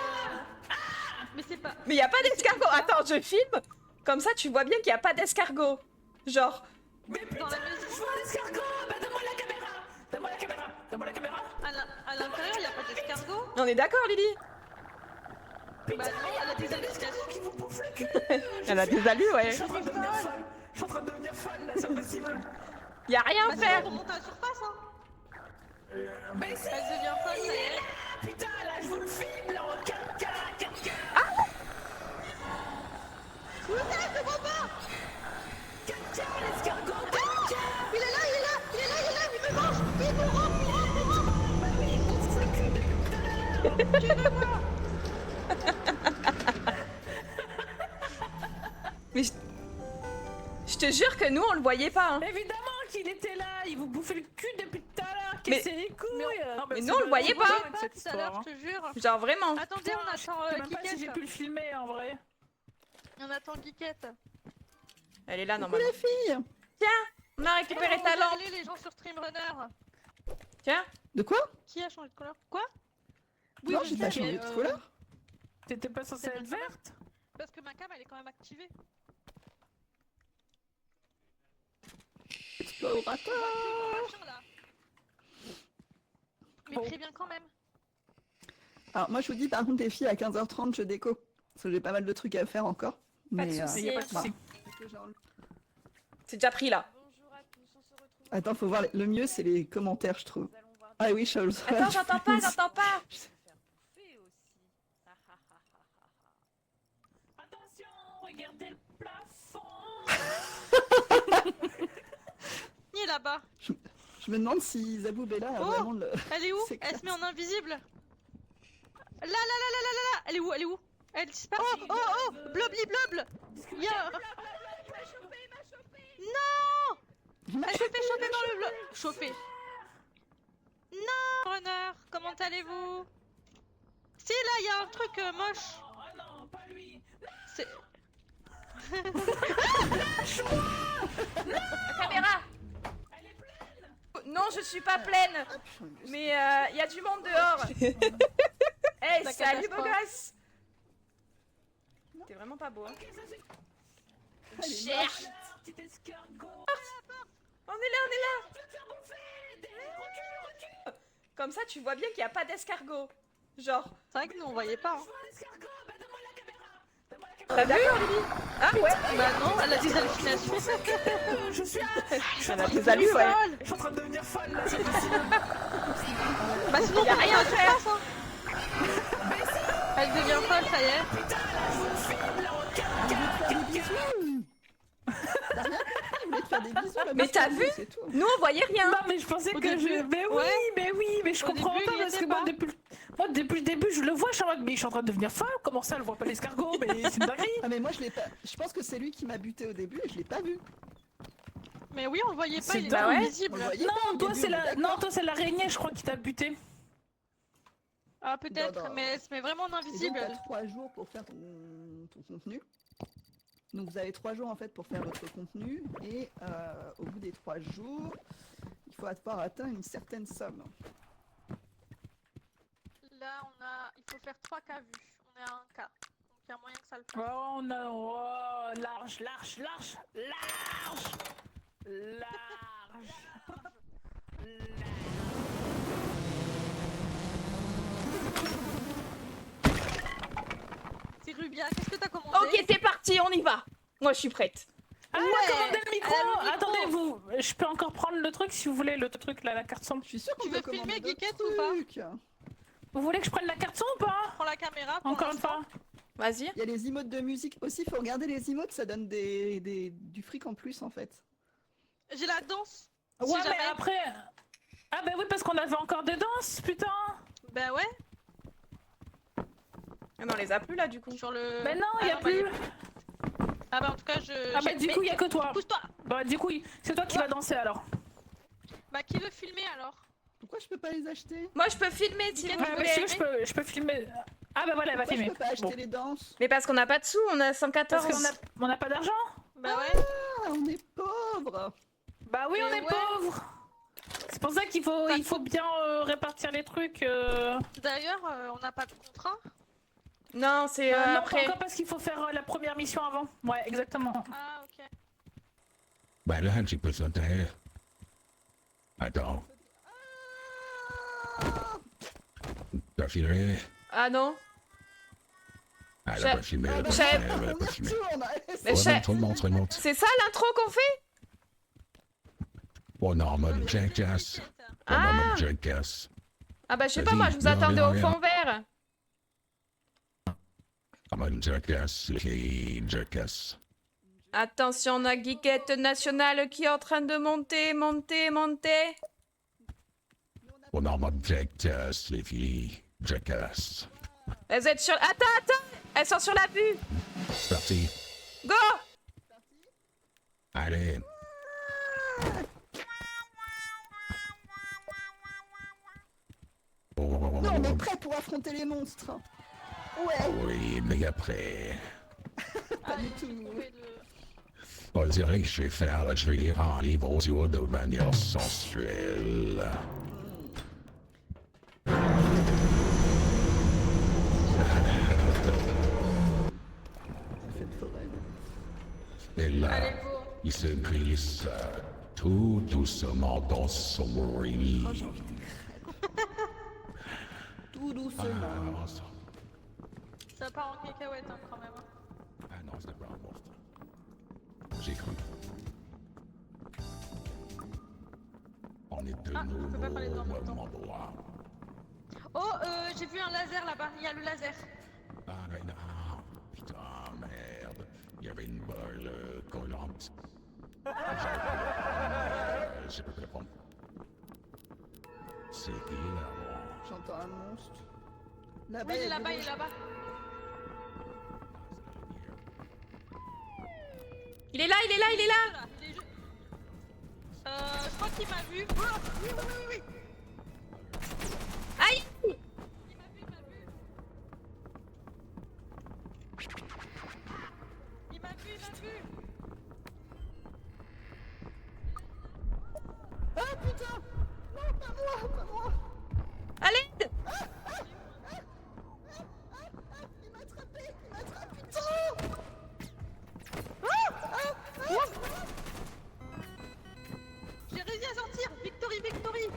Mais c'est pas... Mais y a pas d'escargot. Attends, je filme. Comme ça, tu vois bien qu'il y a pas d'escargot. Genre... Mais putain, Dans la maison. je vois l'escargot. Bah donne-moi la caméra. Donne-moi la caméra. À l'intérieur, il n'y a pas d'escargot. On est d'accord, Lily? Bah non, elle a des indications. Qui vous bouffe le cul. Elle a des allus, ouais. Je suis en train de devenir folle. Je suis en train de devenir folle là, c'est possible. Y a rien à Bah faire. sinon, on remonte à la surface, hein. Mais c'est... Elle devient folle, ça y est. Putain, là, je vous le filme, là, en 4K. Où c'est? Je le vois pas. 4K, l'escargot, 4K. Il est là, il me mange. Il me rend. Bah oui, il bouffe le cul depuis tout à l'heure. Tu veux voir? Mais je te jure que nous, on le voyait pas, hein. Évidemment qu'il était là, il vous bouffait le cul depuis tout à l'heure. Mais- Cassez les couilles. mais nous, on le voyait pas. Pas tout à l'heure, je te jure. Genre vraiment. Attendez, on attend Je sais même pas si j'ai Geekette. pu le filmer en vrai. On attend Geekette. Elle est là, Coucou normalement. les filles. On a récupéré ta lampe. Regardez les gens sur Streamrunner. Tiens. De quoi? Qui a changé de couleur? Quoi? Non, je j'ai pas sais, changé de couleur. T'étais pas censée être verte? Parce que ma cam elle est quand même activée. Explorateur. Machin, là. Mais préviens quand même. Alors moi je vous dis par contre les filles à 15h30 je déco. Parce que j'ai pas mal de trucs à faire encore. Pas de Mais, soucis. Y a pas de soucis. C'est déjà pris là. Attends, faut voir, le mieux c'est les commentaires je trouve. Ah oui, Charles. Attends, j'entends pas, j'entends pas. Attention, regardez le là-bas. Je me demande si Zaboubella a Oh vraiment le... Elle est où? C'est Elle se met classe. en invisible. Là. Elle est où? Elle est où? Elle disparaît. Oh Blobli blobble. Il y a... Non. Elle se fait choper par le blob. Choper. Non. Runner, comment allez-vous? Si, là, il y a un truc moche. Oh non, pas lui. C'est... La caméra. Non, je suis pas pleine. Mais il y a du monde dehors. Hey, La salut beau catastrophe. gosse. T'es vraiment pas beau, hein. Elle est Cherche. Petit escargot. On est là. Comme ça, tu vois bien qu'il n'y a pas d'escargot. Genre. C'est vrai que nous, on voyait pas. Hein. Escargot, bah donne-moi la caméra. Donne-moi la T'as caméra. vu, Olivie? Ah ouais. Bah non, elle a des hallucinations. Je suis Elle a des allus, ouais. Folle. Je suis en train de devenir folle là, c'est possible. Bah sinon, Y a t'as rien à tu faire. passes, hein. Elle devient folle, ça y est. Putain, là, je vous filme là en 4 faire des bisous. T'as rien compris, il voulait te faire des bisous. là, Mais t'as c'est vu? c'est tout. Nous, on voyait rien. Non mais je pensais Au que début, je... Mais oui, ouais. mais je Au comprends début, pas il parce était que moi pas. depuis le début je le vois, je suis en mode mais je suis en train de devenir folle, comment ça elle voit pas l'escargot, mais c'est une dinguerie. Ah mais moi je l'ai pas... Je pense que c'est lui qui m'a buté au début et je l'ai pas vu. Mais oui, on le voyait pas, C'est il était dingue. On invisible. le voyait pas au Non, toi début, c'est on est la... d'accord. non, toi c'est l'araignée je crois qui t'a buté. Ah, peut-être, Non, non. mais elle se met vraiment en Et donc invisible. t'as 3 jours pour faire ton contenu. Donc vous avez 3 jours en fait pour faire votre contenu et au bout des 3 jours, il faut avoir atteint une certaine somme. Là, il faut faire 3K vus. On est à 1K. Donc il y a moyen que ça le fasse. Oh on a... Oh, large. C'est Rubia, qu'est-ce que t'as commandé? Ok, c'est parti, on y va. Moi, je suis prête. Ah, Ouais, commandez le micro. elle a le micro. Attendez, vous, je peux encore prendre le truc si vous voulez, le truc là, la carte son. Je suis sûre qu'on Tu peut veux commander filmer d'autres Geekette ou pas? trucs. Vous voulez que je prenne la carte son ou pas? Prends la caméra. pour Encore une l'instant. fois. Vas-y. Il y a les emotes de musique aussi, faut regarder les emotes, ça donne du fric en plus en fait. J'ai la danse. Ouais, Si mais jamais. après... Ah bah oui, parce qu'on avait encore des danses, putain. Bah ouais, Ah, mais on les a plus là, du coup. sur le. Mais non, Ah y a bah, plus. Ah bah en tout cas, je. Ah bah du coup, y a que toi. Pousse-toi. Bah du coup, c'est toi qui vas danser alors. Bah qui veut filmer alors? Pourquoi je peux pas les acheter? Moi, je peux filmer si Nickel, vous Ah bah voulez. si je peux filmer. Ah bah voilà, elle va Pourquoi je filmer. peux pas acheter Bon. les danses? Mais parce qu'on n'a pas de sous, on a 114. Parce qu'on a pas d'argent. Bah ouais. Ah, on est pauvres! Bah oui, on Mais est ouais. pauvres. C'est pour ça qu'il faut bien répartir les trucs. D'ailleurs, on n'a pas de contrat. Non, c'est Non, pas après. encore parce qu'il faut faire la première mission avant. Ouais, exactement. Ah ok. Ben là, tu peux se taire. Attends. T'as filmé? Ah non. Elle J'ai- a pas filmé, elle a pas j'ai- filmé, elle a On pas y filmé. retourne! Mais Ouais, j'ai- montre, montre, montre. C'est ça l'intro qu'on fait? On est en Non, mode mais jackass. Geekette. On est en Ah. mode jackass. Ah bah je sais pas, Vas-y, moi je vous viens, attendais viens, au viens. fond vert. En mode jackass, les filles, jackass. Attention, on a Geekette nationale qui est en train de monter. On est en mode jackass, les filles, jackass. Elles êtes sur... Attends, elles sont sur la vue. C'est parti. Go. Allez. Non, on est prêt pour affronter les monstres! Ouais! Oui, mais après... Pas du il faut tout! trouver le- On dirait que je vais lire un livre audio de manière sensuelle. Faites foraine. Et là, Allez, go. il se glisse tout doucement dans son lit. Tout doucement. Ah, Ça part en cacahuète hein, quand même. ah non, c'était pas un monstre. J'ai cru. On est de Ah, on peut pas parler nouveau dans le au même temps. endroit. Oh, j'ai vu un laser là-bas. Il y a le laser. Ah mais non, putain, merde. Il y avait une balle collante. J'avais je peux répondre. C'est hilarant. J'entends un monstre. Là-bas, Oui, il y est a du là-bas, il est rouge. là-bas. Il est là, il est là, il est là. Voilà, il est ju- je crois qu'il m'a vu. Oh, oui, oui, oui, oui. Aïe. Il m'a vu, il m'a vu. Il m'a vu, il m'a vu. Ah putain! Non, pas moi, pas moi! À l'aide. Il m'a attrapé, putain! J'ai réussi à sortir. Victory, victory.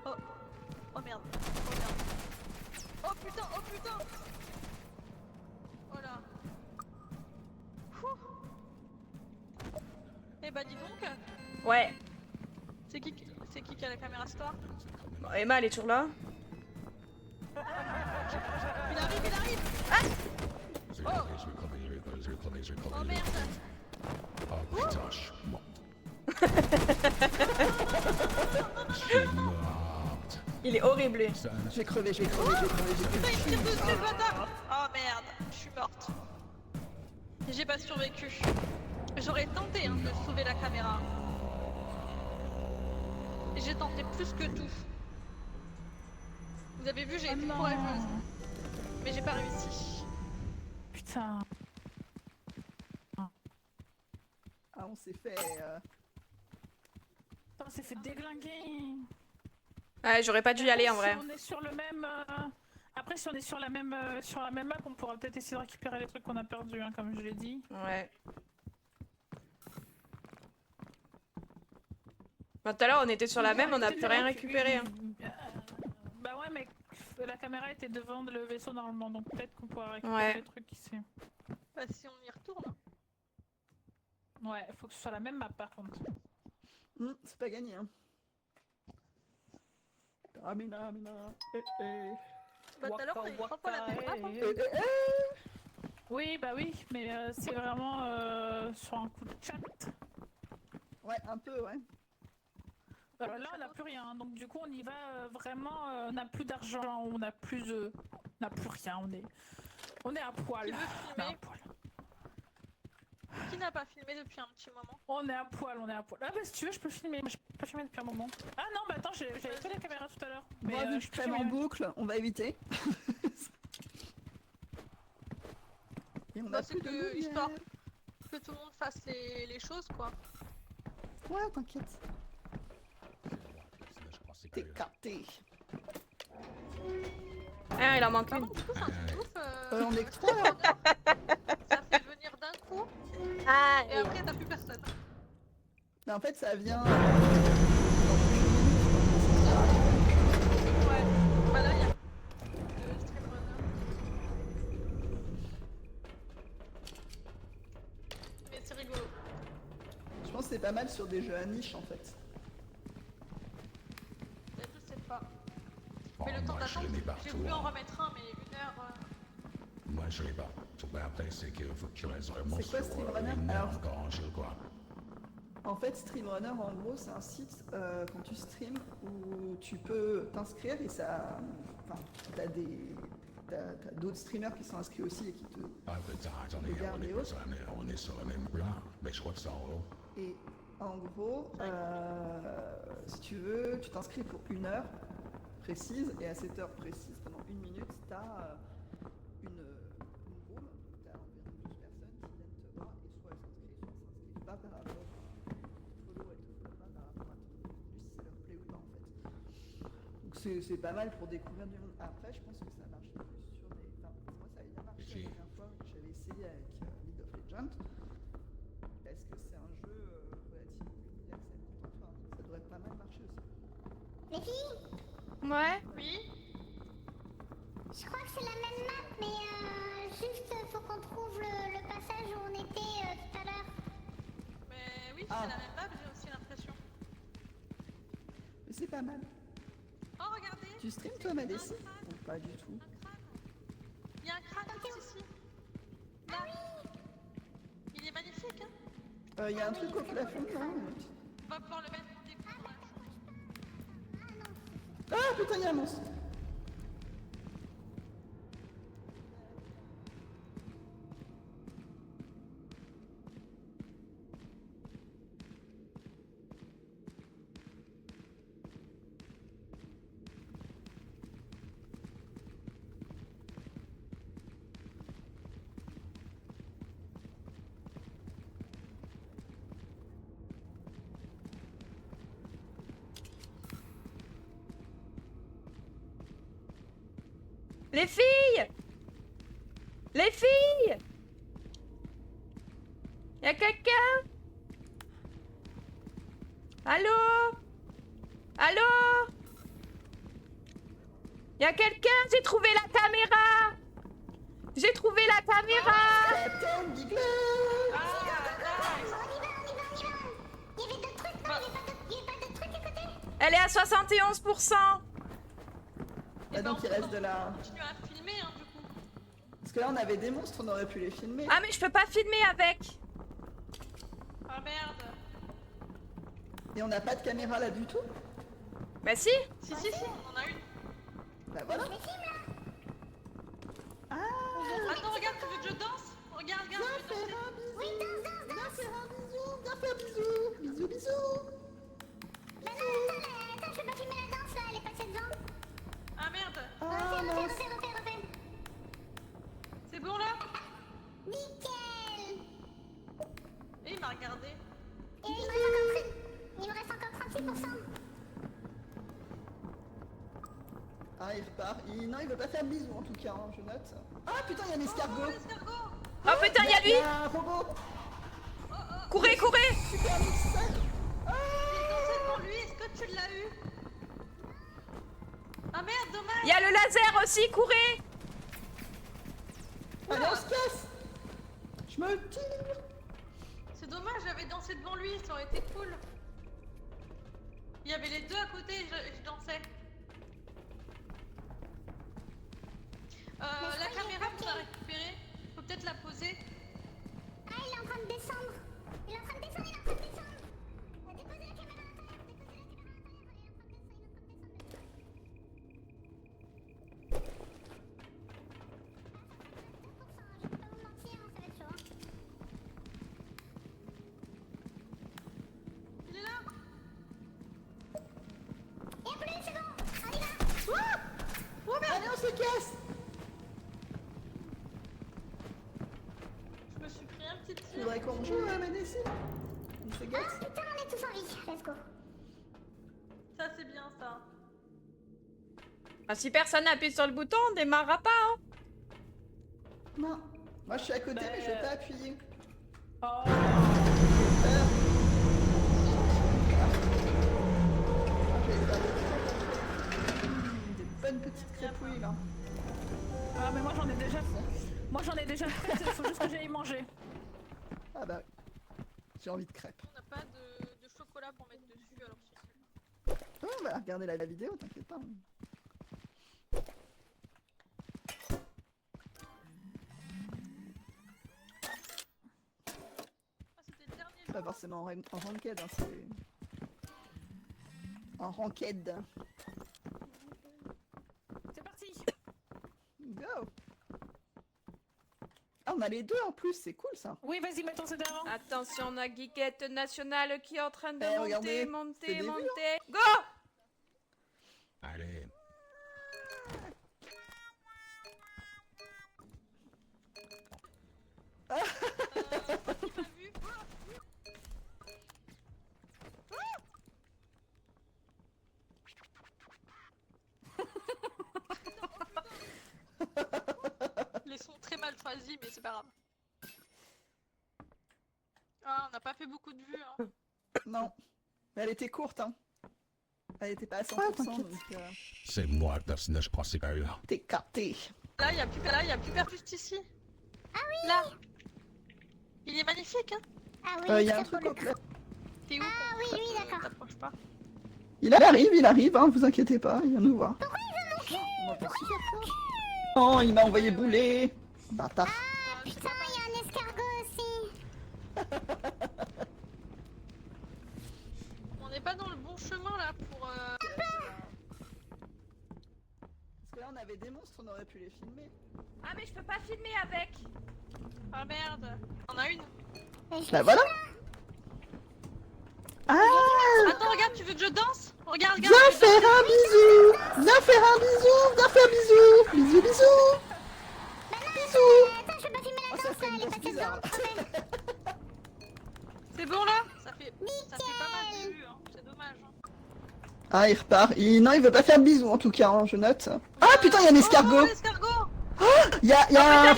Oh, oh merde, oh merde. Oh putain, oh putain. Oh là. Ouh. Eh bah dis donc, Ouais. c'est qui qui a la caméra store? Bon, Emma, elle est toujours là. Il arrive, il arrive. Je vais crever, je vais Oh crever. merde. Oh putain, je suis morte. Je suis morte. Il est horrible, lui. Ça, Je vais crever. Putain, il tire dessus le bâtard. Oh merde, je suis morte. Et j'ai pas survécu. J'aurais tenté hein, de sauver la caméra. Et j'ai tenté plus que tout. Vous avez vu, j'ai été courageuse. Mais j'ai pas réussi. Putain. Ah, on s'est fait... Putain, on s'est fait déglinguer. Ouais, j'aurais pas dû y aller en vrai. Si on est sur le même. Après, si on est sur la même map, on pourra peut-être essayer de récupérer les trucs qu'on a perdus, hein, comme je l'ai dit. Ouais. Bah, tout à l'heure, on était sur la même, on n'a plus rien récupéré. Hein. Bah ouais, mais la caméra était devant le vaisseau normalement, donc peut-être qu'on pourra récupérer Ouais. les trucs ici. Bah si on y retourne. Ouais, faut que ce soit la même map par contre. c'est pas gagné, hein. Amina. Bah tout à l'heure, on a eu 3 fois la même map. Hein. Oui, bah oui, mais c'est vraiment sur un coup de chat. Ouais, un peu, ouais. Là, on n'a plus rien, donc du coup, on y va vraiment. On n'a plus d'argent, on n'a plus rien, on est à poil. Qui veut On est à filmer? poil. Qui n'a pas filmé depuis un petit moment? On est à poil, on est à poil. Ah bah si tu veux, je peux filmer, mais je peux pas filmer depuis un moment. Ah non, bah attends, j'avais fait la caméra tout à l'heure. Mais Moi, vu que je je peux traîne en filmer. boucle, on va éviter. Et on Bah, a c'est plus de que, lumière. histoire que tout le monde fasse les choses, quoi. Ouais, t'inquiète. je crois que c'est T'es que- capté. Ah, il en manque Par une. contre, du coup, c'est un truc ouf. On est que 3 là. Ça fait venir d'un coup, Ah, et après, t'as plus personne. Mais en fait, ça vient... Ouais. Bah là, il y a le streamrunner. Mais c'est rigolo. Je pense que c'est pas mal sur des jeux à niche, en fait. Peut-être, je sais pas. Bon, Mais le temps moi, je d'attente, l'ai j'ai partout, voulu en hein. remettre un, mais 1 heure. Moi, je l'ai pas. Mais après, c'est qu'il faut que tu restes vraiment C'est quoi, sur Streamrunner? une Alors- heure grand jeu, quoi. En fait, Streamrunner, en gros, c'est un site quand tu streams où tu peux t'inscrire et ça. Enfin, t'as d'autres streamers qui sont inscrits aussi et qui te. Ah, putain, attendez, Regarde les autres. on est sur le même plan. Mais je crois que c'est en haut. Et en gros, si tu veux, tu t'inscris pour 1 heure précise et à cette heure précise, pendant 1 minute, t'as une room où t'as environ 12 personnes qui viennent te voir et soit elles s'inscrivent, soit elles s'inscrivent pas par rapport au follow, elles te follow pas par rapport à ton contenu, si ça leur plaît ou pas en fait. Donc c'est pas mal pour découvrir du monde. Après, je pense que ça marche plus sur des. Enfin, moi ça a bien marché la dernière fois que j'avais essayé avec League of Legends. Parce que c'est un jeu relativement universel pour toi. Ça devrait pas mal marcher aussi. Les filles, ouais. Oui. je crois que c'est la même map, mais juste faut qu'on trouve le passage où on était tout à l'heure. Mais oui, Ah. c'est la même map, j'ai aussi l'impression. Mais c'est pas mal. Oh, regardez. Tu stream toi, Madessi? Ou pas du tout. Un crâne. Il y a un crâne juste ici. Y a un truc au plafond, là. On va pouvoir le mettre des points. Ah putain, y a un monstre. Les filles! Les filles! Y'a quelqu'un? Allô? Allô? Y'a quelqu'un? J'ai trouvé la caméra! J'ai trouvé la caméra! Captain Bigler. Ah, Il y avait d'autres trucs, non? Il y avait pas d'autres trucs à côté? Elle est à 71%! Ah, donc il reste de la... continue à filmer, hein, du coup. Parce que là on avait des monstres, on aurait pu les filmer. Ah mais je peux pas filmer avec! Ah merde. Et on n'a pas de caméra là du tout. Bah si! Si, on en a une. Bah voilà. Ah, Attends, regarde, tu veux que je danse? Regarde, viens je vais faire danser. un bisou. Viens faire un bisou. Viens faire un bisou. Bisous, bisous. Bah non, attends, je peux pas filmer la danse là, elle est passée devant. Ah merde. Ah mince. Refais. C'est bon là? Nickel. Et il m'a regardé. Et il me reste encore 36%. Ah, il repart. Non, il veut pas faire de bisous en tout cas, hein, je note. Ah putain, il y a un escargot. Oh, l'escargot. Oh putain, y'a lui! Il y a un robot. Courez, courez! Super mixeur. J'ai dansé devant lui, est-ce que tu l'as eu? Ah merde, dommage. Y'a le laser aussi, courez! Allez, on se casse. Je me tire. C'est dommage, j'avais dansé devant lui, ça aurait été cool. Il y avait les deux à côté et je dansais. La caméra qu'on a récupérée, faut peut-être la poser. Ah, il est en train de descendre. Il est en train de descendre. Déposez la caméra à l'intérieur. Je vais pas vous mentir, ça va être chaud. Il est là. Et hop, c'est bon. On y va. Allez, on se casse. Je me suis pris un petit tir. Faudrait qu'on joue à Ménécine. On se Ah gâte. putain, on est tous en vie. Let's go. Ça c'est bien ça. Ah, si personne appuie sur le bouton, on démarrera pas, hein! Non. Moi je suis à côté, mais je vais pas appuyer. Oh. Des bonnes petites crépouilles là. Ah mais moi j'en ai déjà. Moi j'en ai déjà fait, il faut juste que j'aille manger. Ah bah oui. J'ai envie de crêpes. On n'a pas de chocolat pour mettre dessus alors c'est nul. Oh, on va regarder la vidéo, t'inquiète pas. Ah c'était le dernier Pas jour. forcément en ranked, hein, c'est... En ranked. C'est parti. Go. Ah, on a les deux en plus, c'est cool ça. Oui vas-y mettons ça devant. Attention, on a Geekette nationale qui est en train de Eh, regardez, c'est monter, des vues, monter. Go! Allez, Qui m'a vu? Les sons très mal choisis, mais c'est pas grave. Ah, on n'a pas fait beaucoup de vues. Hein. Non. Mais elle était courte, hein. Elle était pas à 100%, donc c'est moi, personnage principal. t'es capté. Là, il n'y a plus perdre juste ici. Ah oui. Là. Il est magnifique, hein. Ah oui, Y a un très truc beau. au plafond. T'es où Ah oui, oui, d'accord. T'approches pas. Il arrive, hein, vous inquiétez pas, il vient nous voir. Pourquoi il veut mon cul? On entend super fort. Oh, il m'a envoyé bouler. Bâtard. Ah putain, il y a un escargot aussi. on avait des monstres, on aurait pu les filmer. Ah mais je peux pas filmer avec. Ah merde. On a une. Bah voilà. Ah, Attends, regarde, tu veux que je danse? Regarde, regarde. viens faire un bisou. Viens faire un bisou. Viens faire bisou. Bisous, bisous. Bisous. Attends, je peux pas filmer la Oh, danse, ça fait elle une est danse passée bizarre. dedans. C'est bon là? Ça fait pas mal de vues, hein. C'est dommage. Hein. Ah, il repart. Non, il veut pas faire de bisous en tout cas, hein, je note. Ah putain, il y a un escargot. Oh, l'escargot! Il y a un...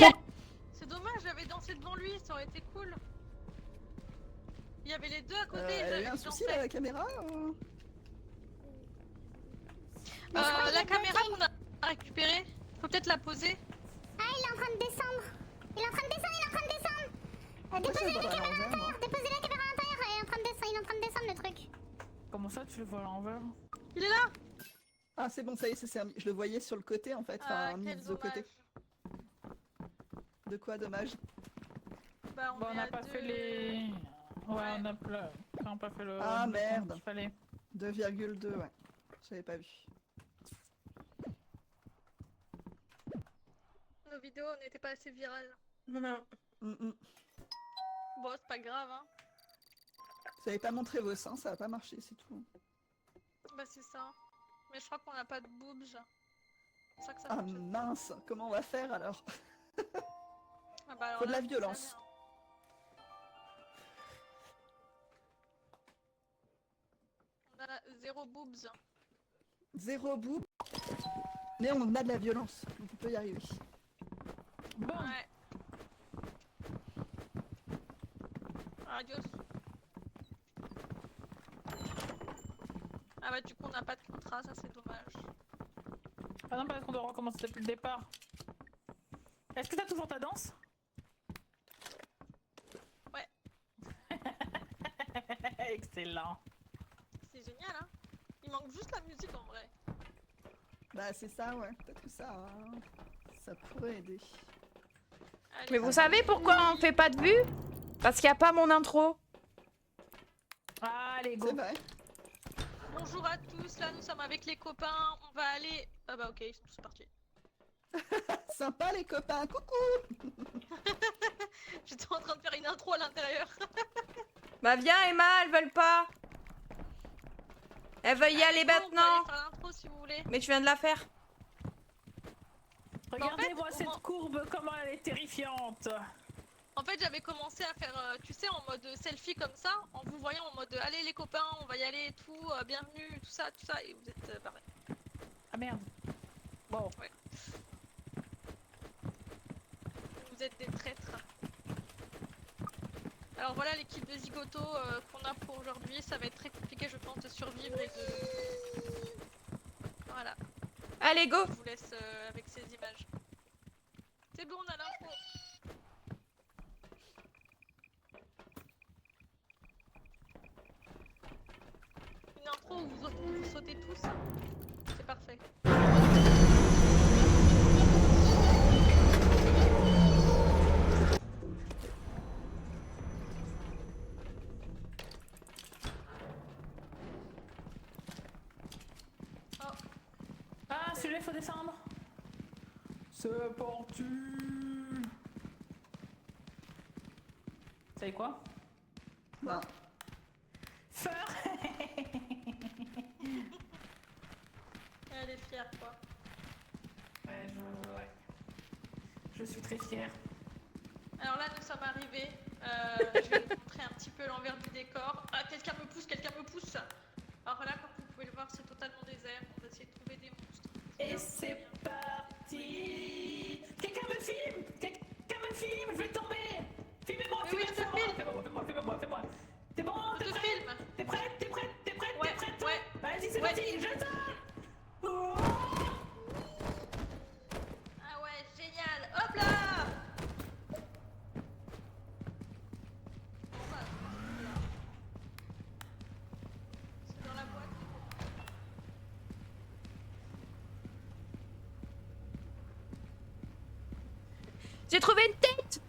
C'est dommage, j'avais dansé devant lui, ça aurait été cool. Il y avait les deux à côté, Elle a eu j'avais un souci dansé. là, la caméra La caméra qu'on a récupérée, faut peut-être la poser. Ah, il est en train de descendre. Il est en train de descendre, il est en train de descendre. Déposez la caméra à l'intérieur. Déposez la caméra à l'intérieur. Il est en train de descendre, il est en train de descendre le truc. Comment ça, tu le vois à l'envers? Il est là! Ah, c'est bon, ça y est, je le voyais sur le côté en fait. Enfin, mis quel de côté. dommage. De quoi, dommage? Bah, Bon, on est n'a à pas deux. fait les... Ouais, on n'a pas fait le... Ah, le merde. temps qu'il fallait. 2,2, ouais. J'avais pas vu. Nos vidéos n'étaient pas assez virales. Non. Bon, c'est pas grave, hein. Vous avez pas montré vos seins, ça a pas marché, c'est tout. Bah, c'est ça. Mais je crois qu'on n'a pas de boobs. C'est ça que ça Ah fonctionne. mince, comment on va faire alors? Ah bah, alors Faut de là, la violence. On a 0 boobs. 0 bout. Mais on a de la violence, donc on peut y arriver. Bon, Ouais. Adios. Ah bah du coup on n'a pas de contrat, ça c'est dommage. ah non, parce qu'on doit recommencer depuis le départ. Est-ce que t'as toujours ta danse? Ouais. Excellent. C'est génial hein. Il manque juste la musique en vrai. Bah c'est ça, ouais. Peut-être que ça pourrait aider. Allez, Mais vous savez pourquoi on fait pas de vue? Parce qu'il y a pas mon intro. Allez, go. C'est vrai. bonjour à tous, là nous sommes avec les copains, on va aller... Ah bah ok, ils sont tous partis. Sympa les copains, coucou. J'étais en train de faire une intro à l'intérieur. Bah viens Emma, elles veulent pas. Elles veulent y aller On peut maintenant. aller faire l'intro si vous voulez. Mais tu viens de la faire. Regardez-moi En fait, cette courbe, comment elle est terrifiante. En fait j'avais commencé à faire, tu sais, en mode selfie comme ça, en vous voyant en mode allez les copains, on va y aller et tout, bienvenue, tout ça, et vous êtes pareil. Ah merde. Bon. Vous êtes des traîtres. Alors voilà l'équipe de Zigoto qu'on a pour aujourd'hui, ça va être très compliqué je pense de survivre et de... Voilà, Allez go. je vous laisse avec ces images. C'est bon, on a l'info. Une intro où vous sautez tous, c'est parfait. Ah, celui-là, il faut descendre. C'est parti. Vous savez quoi? Non. Feur. Elle est fière quoi. Ouais. Je suis très fière. Alors là nous sommes arrivés, je vais vous montrer un petit peu l'envers du décor. Ah, quelqu'un me pousse. Alors là comme vous pouvez le voir c'est totalement désert, on va essayer de trouver des monstres. Et c'est parti. Quelqu'un me filme. Je vais tomber. Filmez-moi, Mais oui, je te filme. Fais-moi. T'es bon, Je te filme. T'es prête. Ouais. Vas-y, c'est Ouais. parti, je tire. Oh. Ah ouais, génial. Hop là. Bon, bah, voilà. C'est dans la boîte. J'ai trouvé une tête.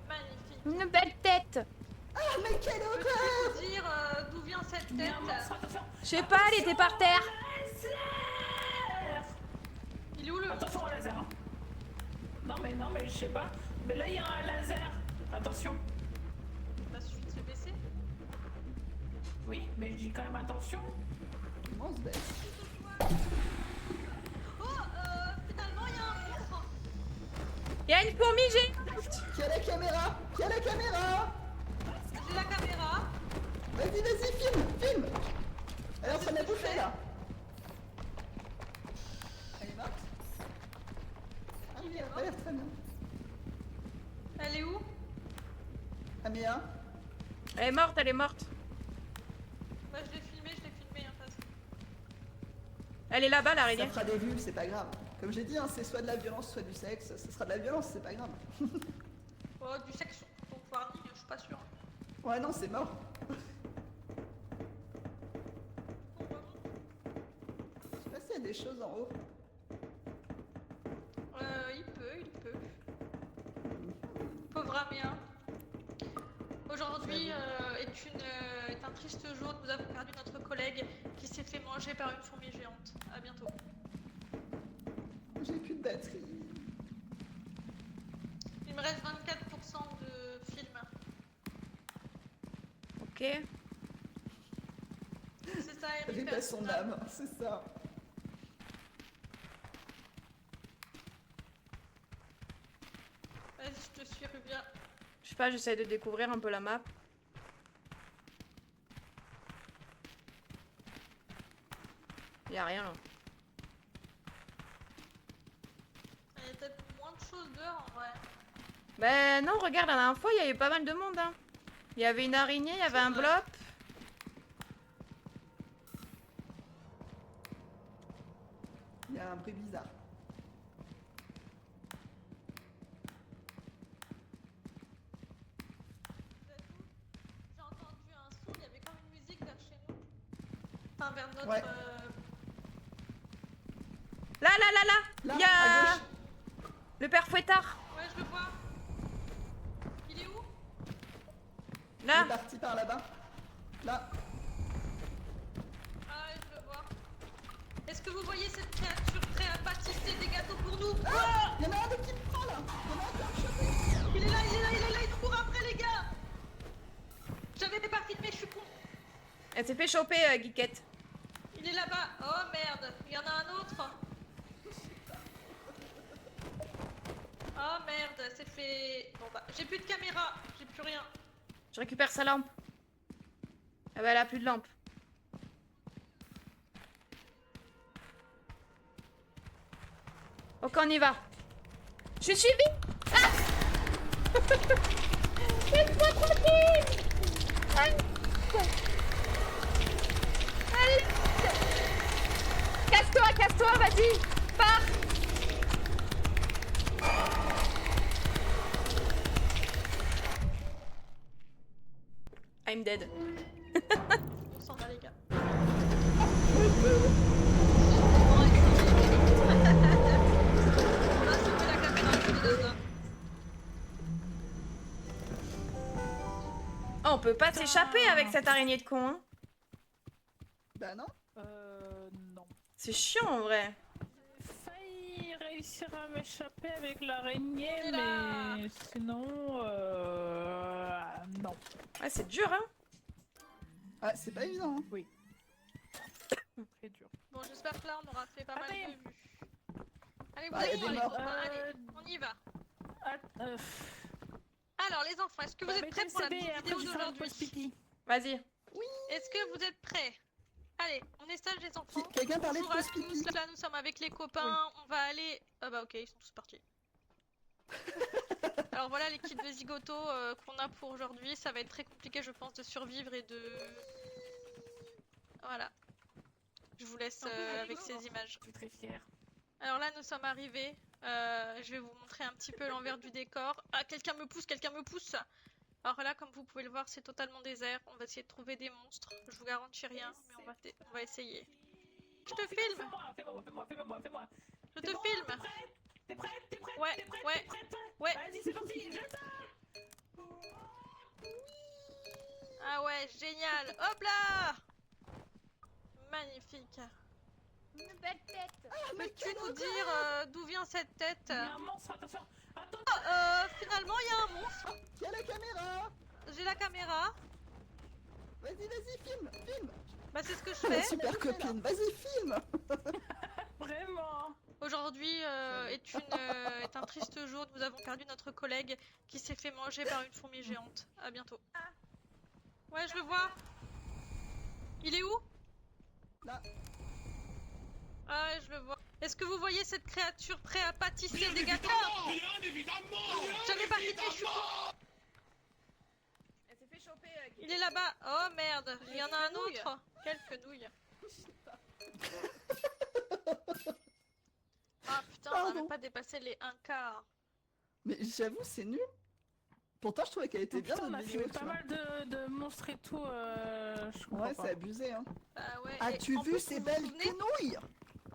Magnifique. Une belle tête. Ah mais quelle horreur. Peux-tu vous dire d'où vient cette tête? Je sais pas, elle était par terre. Attention au laser. Hein. Non mais je sais pas. Mais là il y a un laser. Attention. Bah, suffit de se baisser. Oui, mais je dis quand même attention. Comment on se baisse? Oh, finalement, il y a un monstre. Il y a une fourmi géante. Qui a la caméra? Qui a la caméra? J'ai la caméra. Vas-y, vas-y, filme! Elle est en train de la bouffer là! Elle est morte? Ah oui, elle a pas l'air très bien. Elle est où? Ah mais hein? Elle est morte, elle est morte. Bah, je l'ai filmé en face. Elle est là-bas, Ça l'araignée. fera des vues, c'est pas grave. Comme j'ai dit, hein, c'est soit de la violence, soit du sexe. Ce sera de la violence, c'est pas grave. Oh, du sexe sur ton warning, je suis pas sûre. Ouais, non, c'est mort. Je sais pas s'il y a des choses en haut. Il peut. Pauvre Améa. Aujourd'hui est un triste jour. Nous avons perdu notre collègue qui s'est fait manger par une fourmi géante. À bientôt. J'ai plus de batterie. Il me reste 24% de film. Ok. C'est ça, Eric. Rip à son âme, c'est ça. Vas-y, je te suis, Rubia. Je sais pas, j'essaie de découvrir un peu la map. Il y a rien là. Il y a peut-être moins de choses dehors en vrai. Ben non, regarde, la dernière fois, il y avait pas mal de monde. Hein. Il y avait une araignée, il y avait un vrai. blob. Il y a un bruit bizarre. J'ai entendu un son, il y avait comme une musique vers chez nous. Enfin, vers notre. Ouais. Là, Là, il y a à gauche. le père Fouettard. Ouais, je le vois. Il est où? Il Là. est parti par là-bas. Là. Ah, je le vois. Est-ce que vous voyez cette créature prête à pâtisser des gâteaux pour nous? Ah, il y en a un qui me prend là. Il y en a un qui va me choper. Il est là, il court après les gars. J'avais pas filmé, je suis con. Elle s'est fait choper, Geekette. Il est là-bas. Oh merde, il y en a un autre. Oh merde, c'est fait. Bon bah, j'ai plus de caméra, j'ai plus rien. Je récupère sa lampe. Ah bah elle a plus de lampe. Ok, on y va. Je suis suivie. Ah. Laisse-moi tranquille. Allez. Allez. Casse-toi, vas-y. Pars. I'm dead. On s'en va les gars. On a sauvé la caméra, je te donne. Oh, on peut pas s'échapper avec cette araignée de con, hein. Bah non. Non. C'est chiant en vrai. J'ai failli réussir à m'échapper avec l'araignée, On est là. mais sinon, non. Ouais, c'est dur, hein. Ah, c'est pas évident. Hein. Très dur. Bon, j'espère que là on aura fait pas mal Allez. de vues. Allez, vous Ah, y a êtes des prêts, les morts. copains, allez, on y va. Ah, Alors les enfants, est-ce que vous êtes prêts pour la petite vidéo d'aujourd'hui? Vas-y. Est-ce que vous êtes prêts? Allez, on est sage les enfants. Quelqu'un parlait de Bonjour à pause pipi. tous, là nous sommes avec les copains, on va aller... Ah bah ok, ils sont tous partis. Alors voilà les kits de zigoto qu'on a pour aujourd'hui, ça va être très compliqué je pense de survivre et de... Voilà. Je vous laisse avec ces images. je suis très fière. Alors là nous sommes arrivés, je vais vous montrer un petit peu l'envers du décor. Ah quelqu'un me pousse, quelqu'un me pousse. Alors là comme vous pouvez le voir c'est totalement désert, on va essayer de trouver des monstres, je vous garantis rien mais on va essayer. Je te filme. Fais-moi. Je te filme. T'es prête? Ouais, ouais, ouais. Vas-y, c'est parti, je Ah ouais, génial. Hop là. Magnifique. Une belle tête. Peux-tu nous dire d'où vient cette tête? Il y a un monstre, attention. Attends. Finalement, il y a un monstre. Qui a la caméra? J'ai la caméra. Vas-y, filme. Bah, c'est ce que je fais. Super copine, vas-y, filme. Vraiment. Aujourd'hui est un triste jour. Nous avons perdu notre collègue qui s'est fait manger par une fourmi géante. À bientôt. Ouais, je le vois. Il est où? Là. Ah ouais, je le vois. Est-ce que vous voyez cette créature prête à pâtisser des gâteaux? Bien évidemment. J'avais pas quitté, je suis con. Elle s'est fait choper. Il est là-bas. Oh merde, il y en a un autre. Quelle quenouille. Ah putain, on Pardon. n'avait pas dépassé les 1 quart. Mais j'avoue, c'est nul. Pourtant, je trouvais qu'elle était bien Putain, on notre a vidéo, filmé tu pas vois. mal de monstres et tout. Je comprends Ouais, pas. c'est abusé, hein. Bah ouais. et As-tu en vu plus, ces vous belles vous souvenez, quenouilles?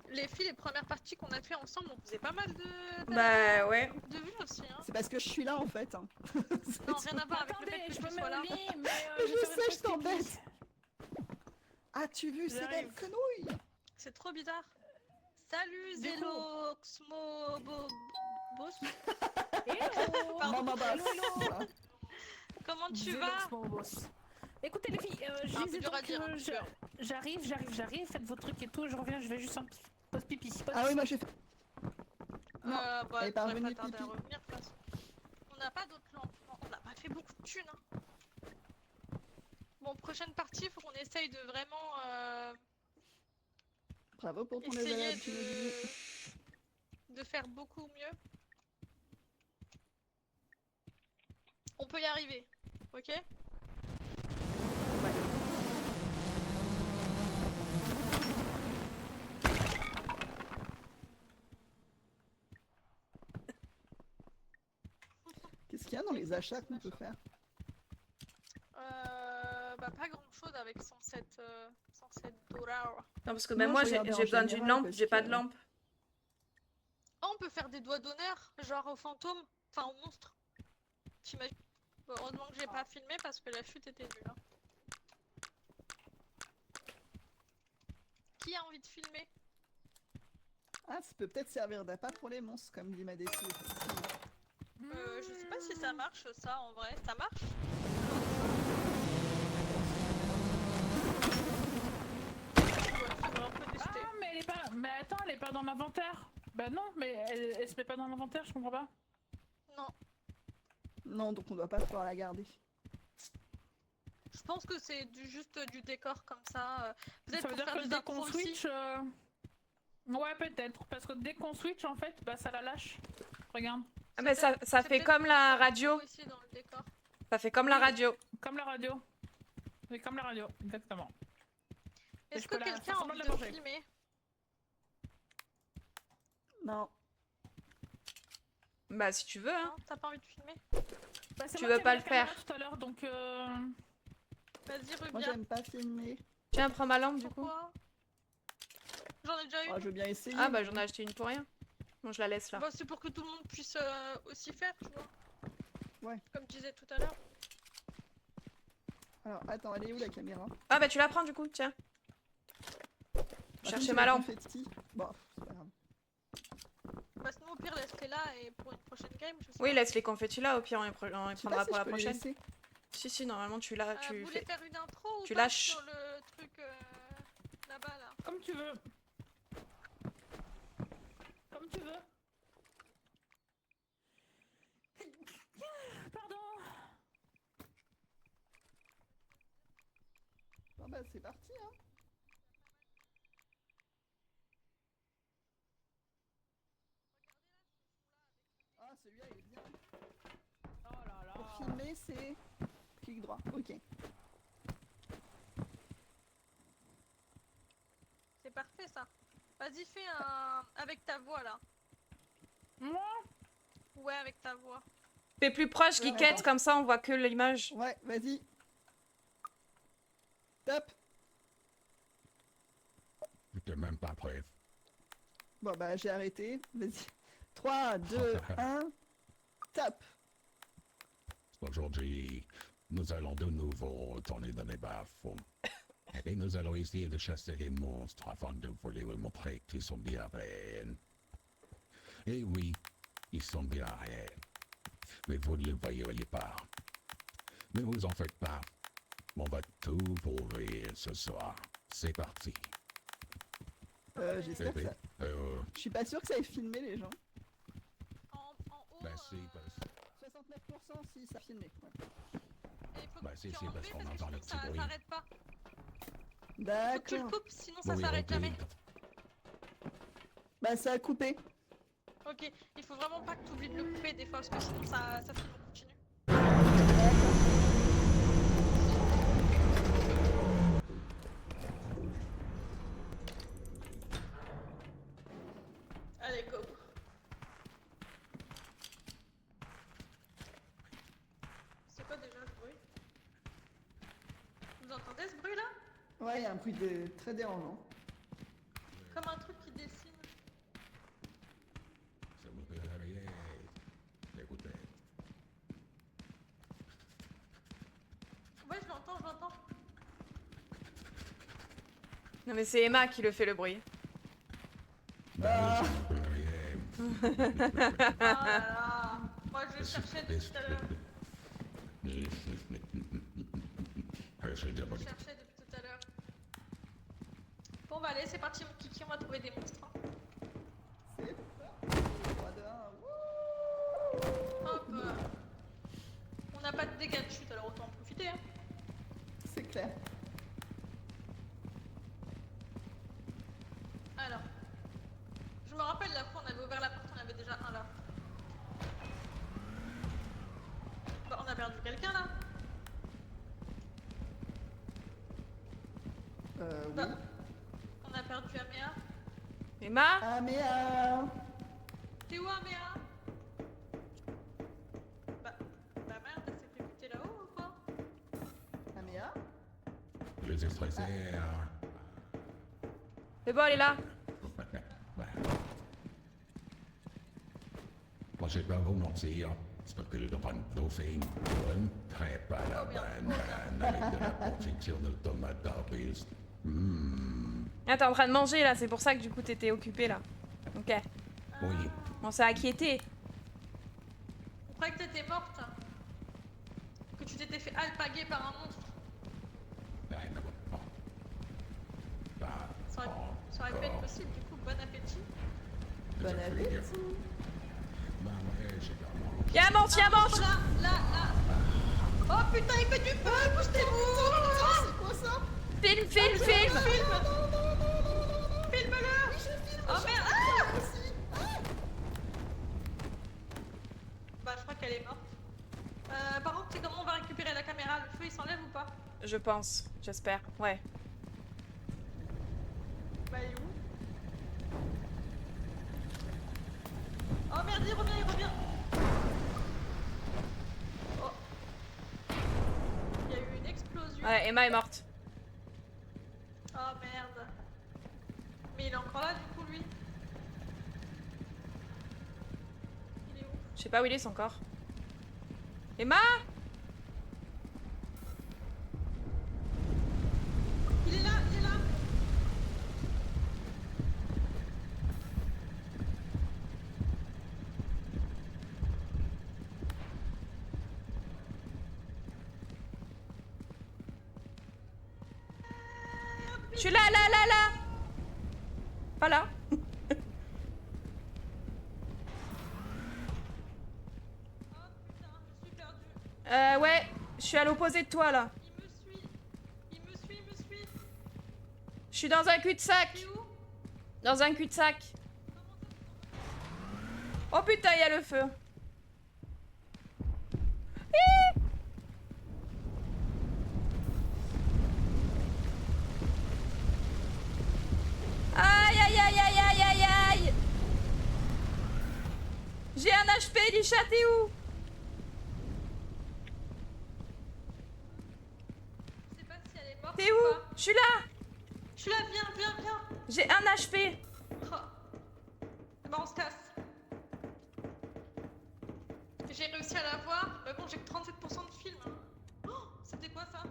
les filles, les premières parties qu'on a fait ensemble, on faisait pas mal Bah ouais. de vues aussi. Hein. C'est parce que je suis là, en fait. Hein. Non, rien à voir avec le Attendez, fait que je tu me mets sois là. au lit, mais Mais je je vais faire une sais, je pause t'embête. pipi. As-tu vu ces J'arrive. belles quenouilles? C'est trop bizarre. Salut Du coup. Zeloxmobos. Maman basse. Voilà. Comment tu Zélox, vas? mon boss. Écoutez les filles, je Un peu disais dur à donc dire, un peu que dur. j'arrive, faites vos trucs et tout, je reviens, je vais juste un petit pause pipi. Ah oui, moi j'ai fait. Non, Bah, elle est pas devrait revenue pas tarder à pipi. revenir, de toute façon. On n'a pas d'autres lampes. Non, on n'a pas fait beaucoup de thunes. Hein. Bon, prochaine partie, faut qu'on essaye de vraiment Bravo pour ton essayer désagréable, tu nous dis. de faire beaucoup mieux. On peut y arriver, ok? Qu'est-ce qu'il y a dans les achats qu'on peut faire? Bah pas grand chose avec 107 dollars. Non, parce que Non, même moi je j'ai regardais en besoin d'une général lampe, parce j'ai pas que- de lampe. Oh, on peut faire des doigts d'honneur, genre aux fantômes, enfin aux monstres. T'imagines? Bon, heureusement que j'ai pas filmé parce que la chute était nulle. Hein. Qui a envie de filmer? Ah, ça peut peut-être servir d'appât pour les monstres, comme dit ma défi. Je sais pas si ça marche ça en vrai. Ça marche? Ouais, faudrait un peu tester. Ah mais elle est pas, mais attends, elle est pas dans l'inventaire. Bah non, mais elle se met pas dans l'inventaire, je comprends pas. Non, Non, donc on doit pas pouvoir la garder. je pense que c'est juste du décor comme ça. Peut-être Ça veut pour dire faire que des dès qu'on intros aussi. switch, ouais peut-être, parce que dès qu'on switch en fait, bah ça la lâche. Regarde, Ah, mais ça C'est fait peut-être comme pour la faire des radio. intros aussi dans le décor. Ça fait comme la Oui. radio. comme la radio. Oui, comme la radio, exactement. Et Est-ce je que peux la- quelqu'un a faire semblant envie de la de manger. filmer? Non. Bah si tu veux, hein. Non, t'as pas envie de filmer? Bah, c'est Tu moi veux qui pas avais le la caméra faire. tout à l'heure, donc Vas-y, Moi reviens. j'aime pas filmer. Tiens, prends ma lampe du coup. Pourquoi? J'en ai déjà Oh, une. je veux bien essayer. Ah bah j'en ai acheté une pour rien. Bon, je la laisse là. Bah, c'est pour que tout le monde puisse aussi faire, tu vois. Ouais. Comme je disais tout à l'heure. Alors, attends, elle est où la caméra? Ah bah tu la prends du coup, tiens. Bah, Cherchez comme ma c'est lampe. confetti. Bon, c'est pas grave. Bah, sinon, au pire, laisse-les là et pour une prochaine game, je sais Oui, pas. laisse les confettis là, au pire on les, on les Je sais prendra pas si pour je la peux les prochaine. laisser. Si, si, normalement tu l'as, tu Vous voulez fais. faire une intro ou tu pas lâches. sur le truc là-bas, là? comme tu veux. Comme tu veux. Pardon. Bon bah c'est parti, hein. Ah, celui-là il est bien. Oh là là. Pour filmer, c'est clic droit. Ok. C'est parfait, ça. Vas-y, fais un... avec ta voix, là. Moi Ouais, avec ta voix. Fais plus proche, Ouais, Geekette, attends. comme ça on voit que l'image. Ouais, vas-y. Top. J'étais même pas prêt. Bon bah j'ai arrêté. Vas-y. 3, 2, 1. Top. Aujourd'hui, nous allons de nouveau tourner dans les bas-fonds. Et nous allons essayer de chasser les monstres afin de vous les montrer qu'ils sont bien réels. Et oui, ils sont bien réels. Mais vous ne les voyez pas. Ne vous en faites pas. On va tout ouvrir ce soir. C'est parti. J'espère que ça... Je suis pas sûr que ça ait filmé les gens. En haut, Bah si, parce... 69% si ça a filmé. Ouais. il faut Bah, que si, tu si, en parce fais qu'on parce que entend le sinon petit ça bruit. s'arrête pas. Faut que tu le D'accord. coupes, sinon ça Oui, s'arrête ok. jamais. Bah ça a coupé. Ok, il faut vraiment pas que tu oublies de le couper des fois parce que sinon ça filme en continu. Allez, go. C'est quoi déjà ce bruit? Vous entendez ce bruit là? Ouais, il y a un bruit très dérangeant. Comme un truc qui dessine. Ça me fait rien. Écoutez. Ouais, je l'entends, je l'entends. Non mais c'est Emma qui le fait le bruit. Bah, ça me fait rien. Oh là là. Moi je le cherchais depuis tout à l'heure. C'est Je le diabolique. cherchais depuis tout à l'heure. Bon bah allez, c'est parti mon kiki, on va trouver des monstres. Hein. C'est parti. 3, 2, 1. Hop. On n'a pas de dégâts de chute, alors autant en profiter. Hein. C'est clair. Alors. Je me rappelle la fois on avait ouvert la porte, on avait déjà un là. Bah on a perdu quelqu'un là. Oui. Bah, on a perdu Améa. Emma? Ah mais T'es où Améa? Bah merde, elle s'est fait buter là-haut ou quoi? Améa. Les extraits, C'est bon, elle est là. Moi, je vais pas vous mentir. C'est parce que le Dauphine ne très pas la banane avec de la confiture de tomate d'arbiste. Ah, t'es en train de manger là, c'est pour ça que du coup t'étais occupé là. Ok. Oui, Bon, ça a inquiété. On croyait que t'étais morte. Que tu t'étais fait alpaguer par un monstre. ben non. Bah, Ça aurait pu être possible, du coup, bon appétit. Bon appétit. Bah ouais, j'ai pas mangé. Y'a un monstre, y'a un monstre! Là. Oh putain, il fait du feu, boostez-vous! C'est quoi ça? Filme! Filme-le! Oh merde! Bah, je crois qu'elle est morte. Par contre, c'est comment on va récupérer la caméra? Le feu il s'enlève ou pas? Je pense, j'espère, ouais. Bah, il est où? Oh merde, il revient! Oh! Il y a eu une explosion. Ouais, Emma est morte. Oh merde. Mais il est encore là du coup lui. Il est où? Je sais pas où il est son corps. Emma? Il est là. Je suis là. Pas là. Oh putain, je suis perdue. Ouais, je suis à l'opposé de toi là. Il me suit. Je suis dans un cul-de-sac. Il est où? Dans un cul-de-sac. Oh putain, il y a le feu. Hi. Aïe. J'ai un HP, Lisha, t'es où? Je sais pas si elle est morte. T'es ou où? pas. Je suis là. Je suis là, viens. J'ai un HP. Oh. Bah on se casse. J'ai réussi à la voir, mais bon j'ai que 37% de film. Hein. Oh, c'était quoi ça?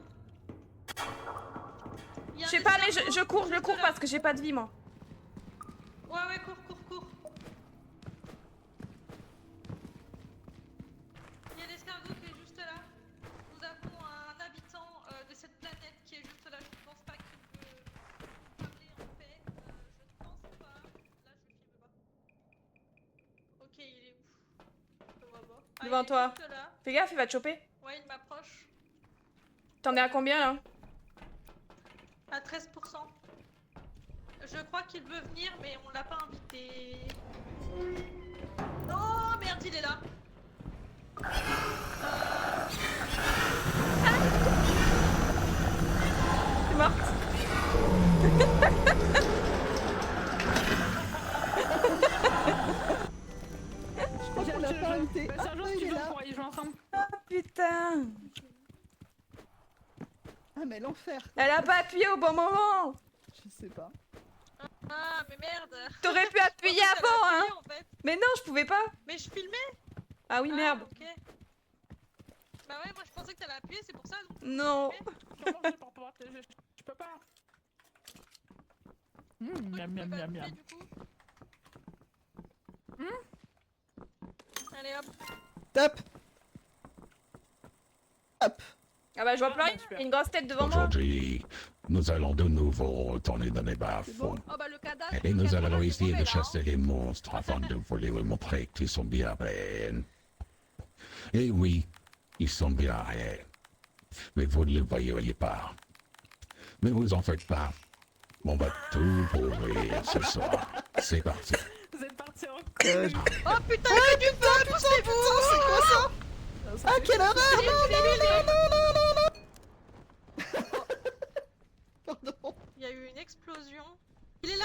Il y a Je sais un pas, mais escargot je cours juste là. parce que j'ai pas de vie, moi. Ouais, cours. Il y a l'escargot qui est juste là. Nous avons un habitant de cette planète qui est juste là. Je ne pense pas qu'il veut parler en paix. Je ne pense pas. Là, je filme pas. Ok, il est où? Je le vois pas. Ah, Devant il est toi. juste là. Fais gaffe, il va te choper. Ouais, il m'approche. T'en es à combien là? À 13%. Je crois qu'il veut venir, mais on l'a pas invité. Oh merde, il est là. C'est morte. Je crois qu'on l'a pas invité. Bah, c'est un jour Ah, si il tu est veux, on là. pourra y jouer ensemble. Putain. Ah, mais l'enfer. Elle a pas appuyé au bon moment. Je sais pas. Ah, mais merde. T'aurais pu appuyer En plus, elle a avant, hein. appuyé, en fait. Mais non, je pouvais pas. Mais je filmais. Ah oui, merde. Ah, ok. Bah ouais, moi je pensais que t'allais appuyer, c'est pour ça. Donc je Non. filmais. Comment je fais pour pouvoir te... Je peux pas. Pourquoi Miam, tu miam, peux miam, pas miam, appuyer, miam. du coup Allez hop. Top. Hop. Ah bah je vois plus Ah, rien. bah, super. Il y a une grosse tête devant moi. Aujourd'hui, nous allons de nouveau retourner dans les bas-fonds. Oh bah le cadavre. Et le nous cadavre, allons il est essayer mauvais, de là, hein. chasser les monstres afin de vous les montrer qu'ils sont bien réels. Et oui, ils sont bien réels. Mais vous ne les voyez pas. Mais vous en faites pas. On va tout ouvrir ce soir. C'est parti. Vous êtes partis en Oh putain, il fait du feu, poussez-vous. C'est quoi ça? Ah, quelle horreur! Pardon. Il y a eu une explosion. Il est là.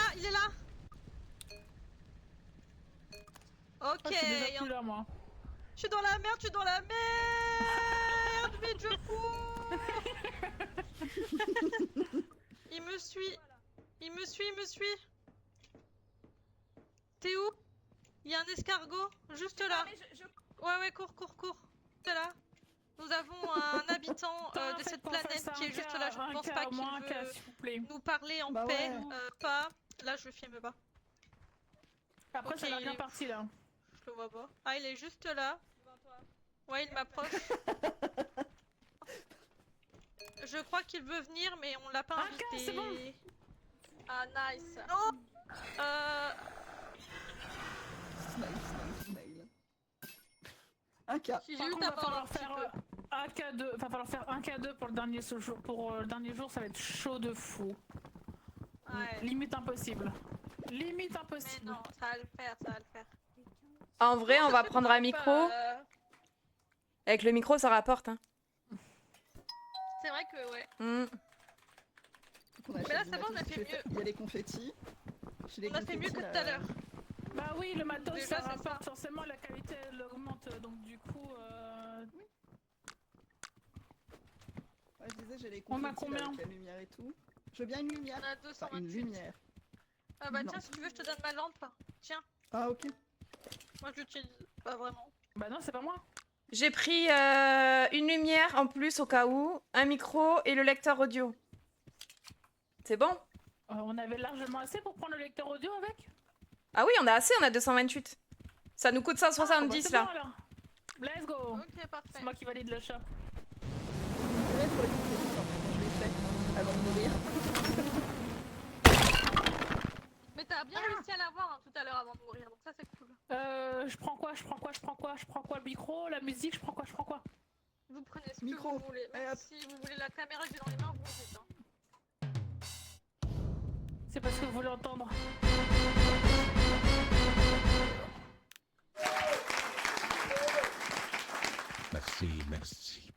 Ok, je suis déjà plus là, moi. je suis dans la merde, vite je cours. Il me suit. T'es où? Il y a un escargot, juste là. Ouais, cours. T'es là. Nous avons un habitant de cette planète qui est juste là. Je ne pense pas qu'il veut s'il vous plaît. nous parler en Bah paix. ouais. Pas. Là, je le filme pas. Après, Ok, ça va il bien est- parti là. Je le vois pas. Ah, il est juste là. Ouais, il m'approche. Je crois qu'il veut venir, mais on l'a pas Ah, invité. c'est bon. Ah, nice. Oh Snail. Un cas. J'ai Par eu contre, va d'abord un falloir petit faire peu. un K2. Va falloir faire un K2 pour le dernier jour. Pour le dernier jour, ça va être chaud de fou. Ouais. Limite impossible. Limite Mais impossible. non, ça va le faire. En vrai, on va prendre un micro. Euh, Avec le micro, ça rapporte. Hein. C'est vrai que, ouais. Hmm. Donc, Mais là, du ça va, on a matos fait qui fait- Il y a les confettis. J'ai les On a fait mieux confettis, que tout là. à l'heure. Bah oui, le matos, Déjà, ça c'est rapporte forcément, la qualité elle augmente. Donc du coup, Ouais, je disais, j'ai les On a confettis là, combien? avec la lumière et tout. Je veux bien une lumière. On a Enfin, une 228. lumière. Ah bah Non. tiens, si tu veux, je te donne ma lampe. Tiens, Ah, ok. moi je l'utilise pas vraiment. bah non, c'est pas moi. J'ai pris une lumière en plus au cas où, un micro et le lecteur audio. C'est bon? On avait largement assez pour prendre le lecteur audio avec. Ah oui, on a assez, on a 228. Ça nous coûte Ah, bah, 170 c'est là. bon, alors. Let's go. Ok, C'est parfait. moi qui valide l'achat. Ouais, pour les confettis, quand je l'ai fait avant de mourir. Mais t'as bien réussi à l'avoir hein, tout à l'heure avant de mourir, donc ça c'est cool. Je prends quoi? Le micro, la musique, je prends quoi? Vous prenez ce que Micro. vous voulez. Allez, Même hop. si vous voulez la caméra que j'ai dans les mains, vous en faites. Hein. C'est parce que vous voulez entendre. Merci.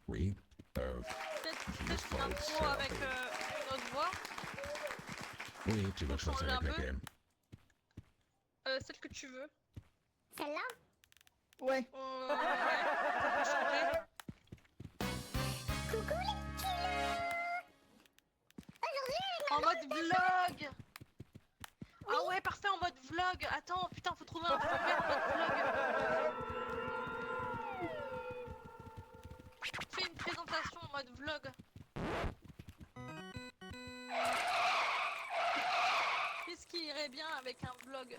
Oui, Peut-être une intro avec une autre voix. oui, tu vas Faut changer choisir un avec peu. laquelle. Celle que tu veux. Celle-là? Ouais. Ouais, ça peut changer. Coucou les petits Aujourd'hui, En mode vlog. Ah ouais, parfait, en mode vlog. Attends, putain, faut trouver un fond vert en mode vlog. présentation en mode vlog. Qu'est-ce qui irait bien avec un vlog?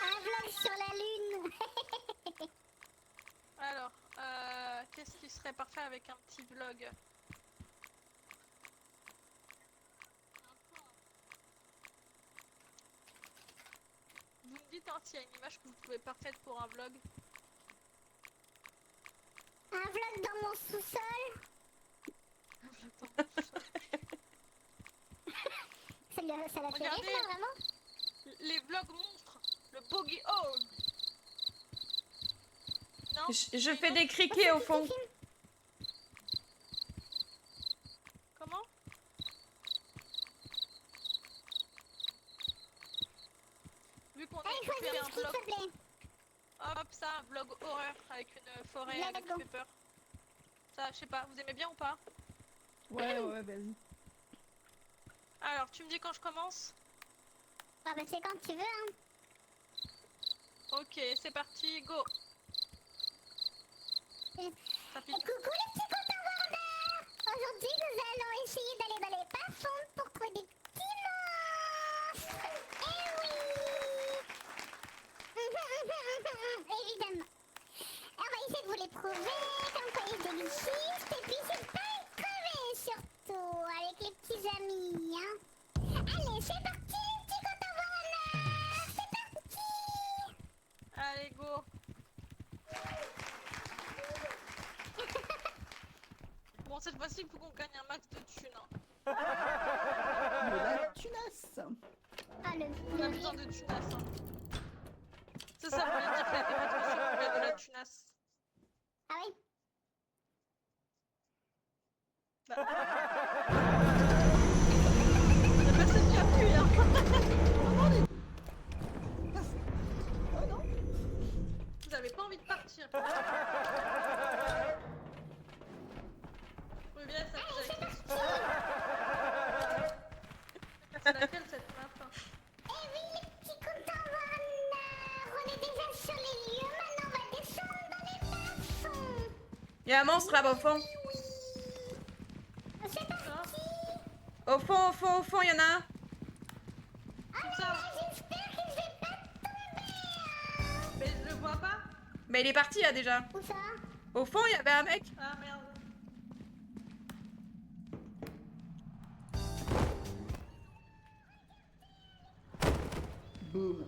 Un vlog sur la lune. Alors, qu'est-ce qui serait parfait avec un petit vlog? Vous me dites hein, s'il y a une image que vous trouvez parfaite pour un vlog. Un vlog dans mon sous-sol. Ça l'a fait rire, Regardez. là, vraiment? Les vlogs monstres, le bogey hole. Non, Je fais des criquets au fond. comment? Vu qu'on Allez, est choisis fait un un ski, s'il vlog, te plaît. hop ça, un vlog horreur avec une forêt Let's qui go. fait peur. Ça, je sais pas, vous aimez bien ou pas? Ouais, vas-y. Alors, tu me dis quand je commence? Ah bah c'est quand tu veux, hein. Ok, c'est parti, go. Et- Ça Et pique. coucou les petits contents Warner. Aujourd'hui nous allons essayer d'aller dans les bas-fonds pour trouver des petits monstres. Eh oui. Évidemment. On va essayer de vous les prouver, comme quoi ils existent, et puis c'est pas une crevée surtout, avec les petits amis, hein. Allez, c'est parti les petits contents Warner. C'est parti. Allez, go. Bon, cette fois-ci, il faut qu'on gagne un max de thunes. Hein. De la tunasse. Ah le On a besoin de tunas. Hein. C'est ça, vous voulez dire que la thématique, c'est qu'on gagne de la tunasse. Ah oui. Y'a personne qui appuie, hein. Oh non. Vous avez pas envie de partir. Oui, bien, ça vous avec les C'est laquelle cette map? Eh oui, les petits contents Warner. On est déjà sur les lieux, maintenant on va descendre dans les bas-fonds. Il y a un monstre là-bas au fond. Oui. C'est parti. Au fond, il y en a un. Tout ça. J'espère que je vais pas tomber. Mais je le vois pas. Mais il est parti là déjà. Où ça? Au fond, il y avait un mec. Ah merde. Boum.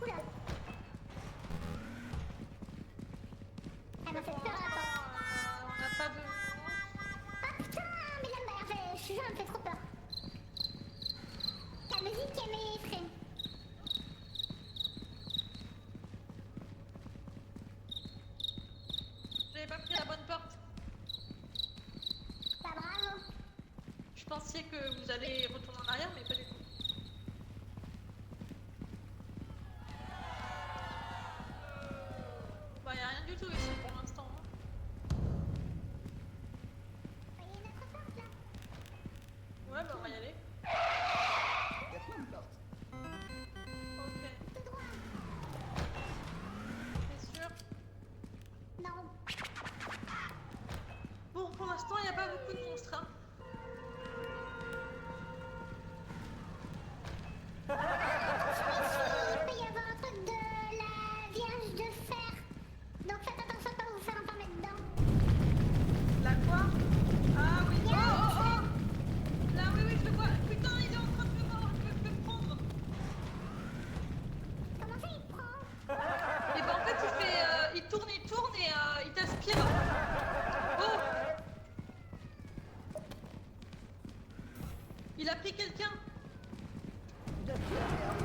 Oula. Elle m'a fait peur là-bas. On n'a pas de... Ah putain, mais là, je suis elle me fait trop peur. La musique, elle m'effraie. J'avais pas pris la bonne porte. Bah bravo. Je pensais que vous allez retourner en arrière, mais pas du tout. Bah y'a rien du tout ici pour l'instant. Hein. Il y a une autre porte là. Ouais, bah on va y aller. Il y a plein de portes. Ok. Tout droit. T'es sûr? Non. Bon, pour l'instant, il n'y a pas beaucoup de monstres. Hein. Il peut y avoir un truc de la Vierge de Fer. Donc faites attention de pas vous faire enfermer dedans. La quoi? Ah oui. Oh, oh, oh. Là, oui, oui, je le vois. Putain, il est en train de me prendre. Comment ça il prend? Et ben en fait, il tourne et il t'aspire. Oh! Il a pris quelqu'un. Il a pris la merde.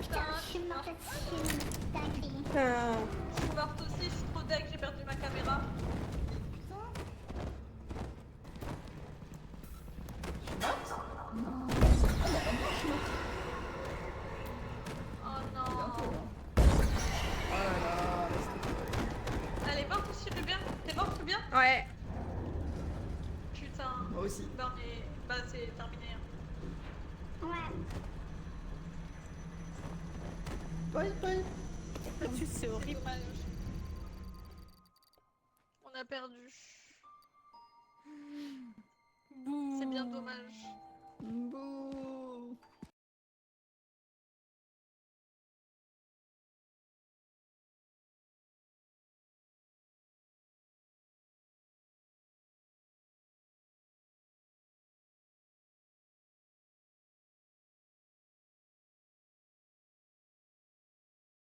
Putain, je suis morte là-dessus. Dinguerie. Ah. Je suis morte aussi, je suis trop deg, j'ai perdu ma caméra. Putain. Je suis morte. Non. Ah, il y a pas de moi, je suis morte. C'est horrible. Dommage. On a perdu. C'est bien dommage. Bouh.